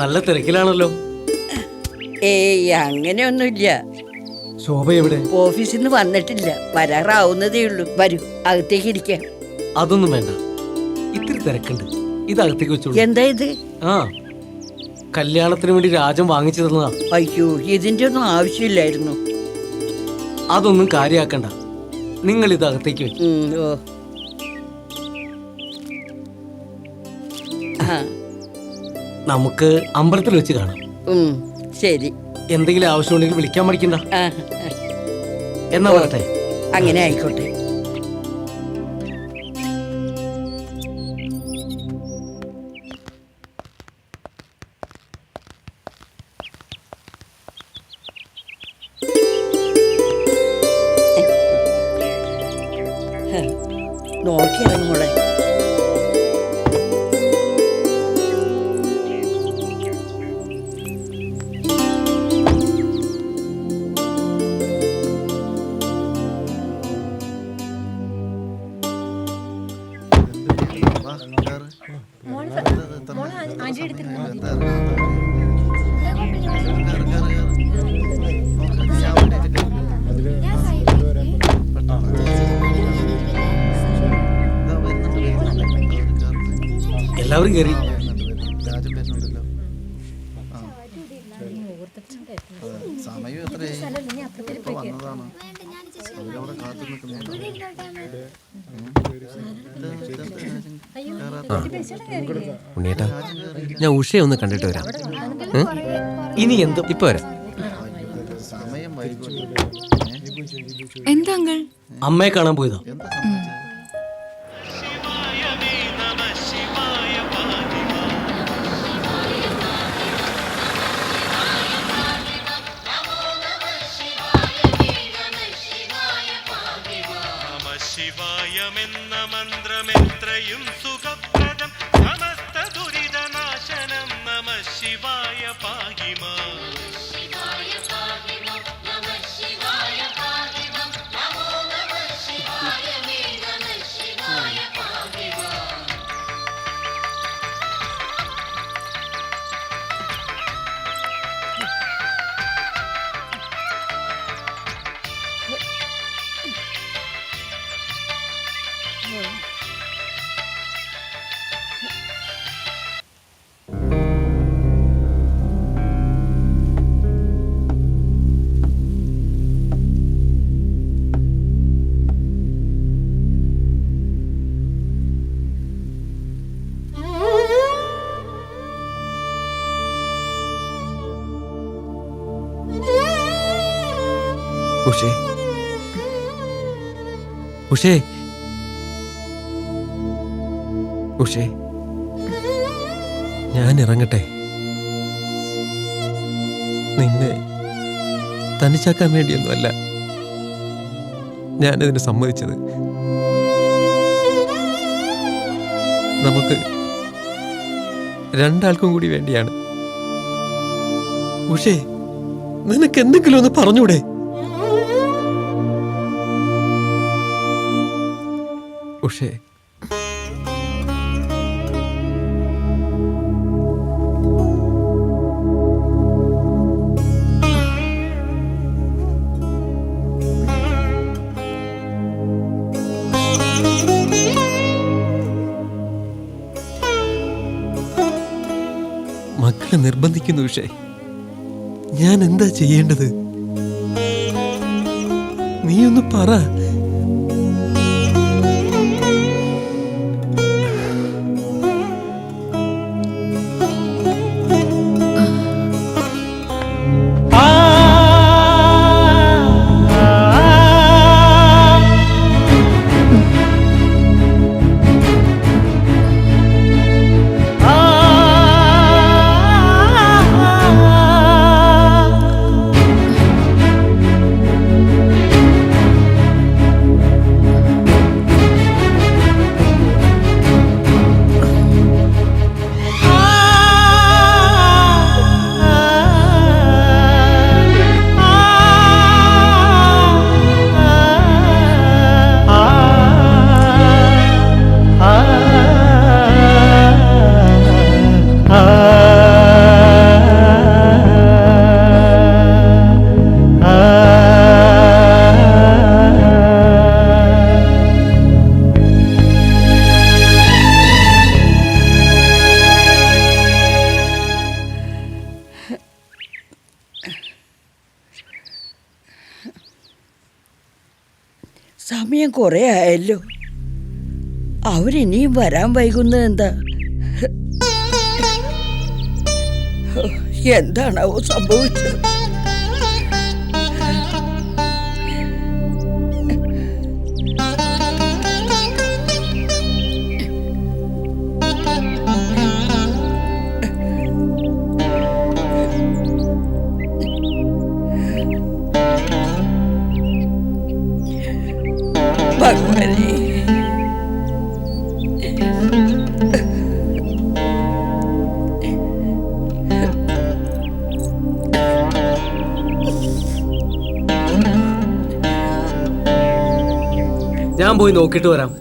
S6: നല്ല തിരക്കിലാണല്ലോ.
S20: അങ്ങനെയൊന്നുമില്ല.
S6: ശോഭ എവിടെ?
S20: ഓഫീസിൽ നിന്ന് വന്നിട്ടില്ല, വരാറാവുന്നതേ ഉള്ളൂ. വരൂ, അകത്തേക്ക് ഇരിക്കാം.
S6: അതൊന്നും വേണ്ട, ഇത്തിരി തിരക്കുണ്ട്. ഇത് അകത്തേക്ക് വെച്ചോളൂ.
S20: എന്താ ഇത്?
S6: കല്യാണത്തിന് വേണ്ടി രാജൻ വാങ്ങിച്ചു തന്നതാ.
S20: അയ്യോ, ഇതിന്റെ ഒന്നും ആവശ്യമില്ലായിരുന്നു.
S6: അതൊന്നും കാര്യാക്കണ്ട, നിങ്ങൾ ഇത് അകത്തേക്ക് വെച്ചു. നമുക്ക് അമ്പലത്തിൽ വെച്ച് കാണാം.
S20: ശരി.
S6: എന്തെങ്കിലും ആവശ്യമുണ്ടെങ്കിൽ വിളിക്കാൻ മടിക്കണ്ട. എന്നാ പറട്ടെ.
S20: അങ്ങനെ ആയിക്കോട്ടെ. നോക്കിയിറങ്ങോളെ.
S6: എല്ലാവരും കയറി.
S11: ഉണ്ണിയേട്ടാ, ഞാൻ ഉഷയെ ഒന്ന് കണ്ടിട്ട് വരാം.
S6: ഇനി എന്തോ
S11: ഇപ്പൊ വരാം.
S10: എന്താ അങ്കിൾ?
S6: അമ്മയെ കാണാൻ പോയതാ.
S15: ശിവായമെന്ന മന്ത്രമെത്രയും സുഖപ്രദം സമസ്ത ദുരിതനാശനം നമ ശിവായ പാഹിമാ.
S11: ഉഷേ ഉഷേ ഉഷേ ഞാൻ ഇറങ്ങട്ടെ. നിന്നെ തനിച്ചാക്കാൻ വേണ്ടിയൊന്നുമല്ല ഞാനതിന് സമ്മതിച്ചത്. നമുക്ക് രണ്ടാൾക്കും കൂടി വേണ്ടിയാണ്. ഉഷേ, നിനക്ക് എന്തെങ്കിലും ഒന്ന് പറഞ്ഞൂടെ? ഉഷേ, മക്കളെ നിർബന്ധിക്കുന്നു. ഉഷേ, ഞാൻ എന്താ ചെയ്യേണ്ടത്? നീ ഒന്ന് പറ.
S20: സമയം കുറേ ആയല്ലോ. അവരിനിയും വരാൻ വൈകുന്നത് എന്താ? എന്താണാവോ സംഭവിച്ചത്? ഭഗവാനേ,
S6: ഞാൻ പോയി നോക്കിയിട്ട് വരാം.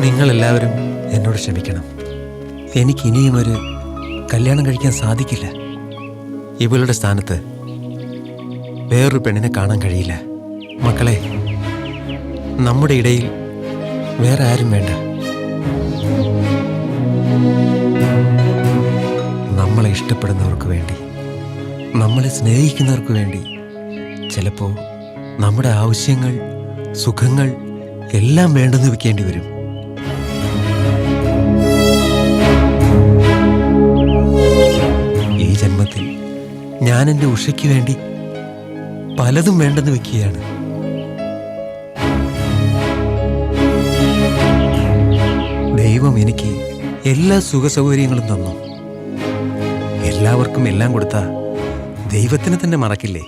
S11: നിങ്ങളെല്ലാവരും എന്നോട് ക്ഷമിക്കണം. എനിക്ക് ഇനിയും ഒരു കല്യാണം കഴിക്കാൻ സാധിക്കില്ല. ഇവളുടെ സ്ഥാനത്ത് വേറൊരു പെണ്ണിനെ കാണാൻ കഴിയില്ല. മക്കളെ, നമ്മുടെ ഇടയിൽ വേറെ ആരും വേണ്ട. നമ്മളെ ഇഷ്ടപ്പെടുന്നവർക്ക് വേണ്ടി, നമ്മളെ സ്നേഹിക്കുന്നവർക്ക് വേണ്ടി ചിലപ്പോൾ നമ്മുടെ ആവശ്യങ്ങൾ, സുഖങ്ങൾ എല്ലാം വേണ്ടെന്ന് വെക്കേണ്ടി വരും. ഈ ജന്മത്തിൽ ഞാൻ എൻ്റെ ഉഷയ്ക്ക് വേണ്ടി പലതും വേണ്ടെന്ന് വെക്കുകയാണ്. ദൈവം എനിക്ക് എല്ലാ സുഖസൗകര്യങ്ങളും തന്നു. എല്ലാവർക്കും എല്ലാം കൊടുത്ത ദൈവത്തിന് തന്നെ മറക്കില്ലേ?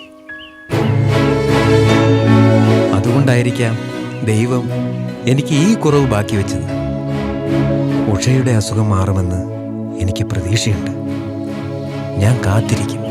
S11: അതുകൊണ്ടായിരിക്കാം ദൈവം എനിക്ക് ഈ കുറവ് ബാക്കി വെച്ചത്. ഉഷയുടെ അസുഖം മാറുമെന്ന് എനിക്ക് പ്രതീക്ഷയുണ്ട്. ഞാൻ കാത്തിരിക്കും.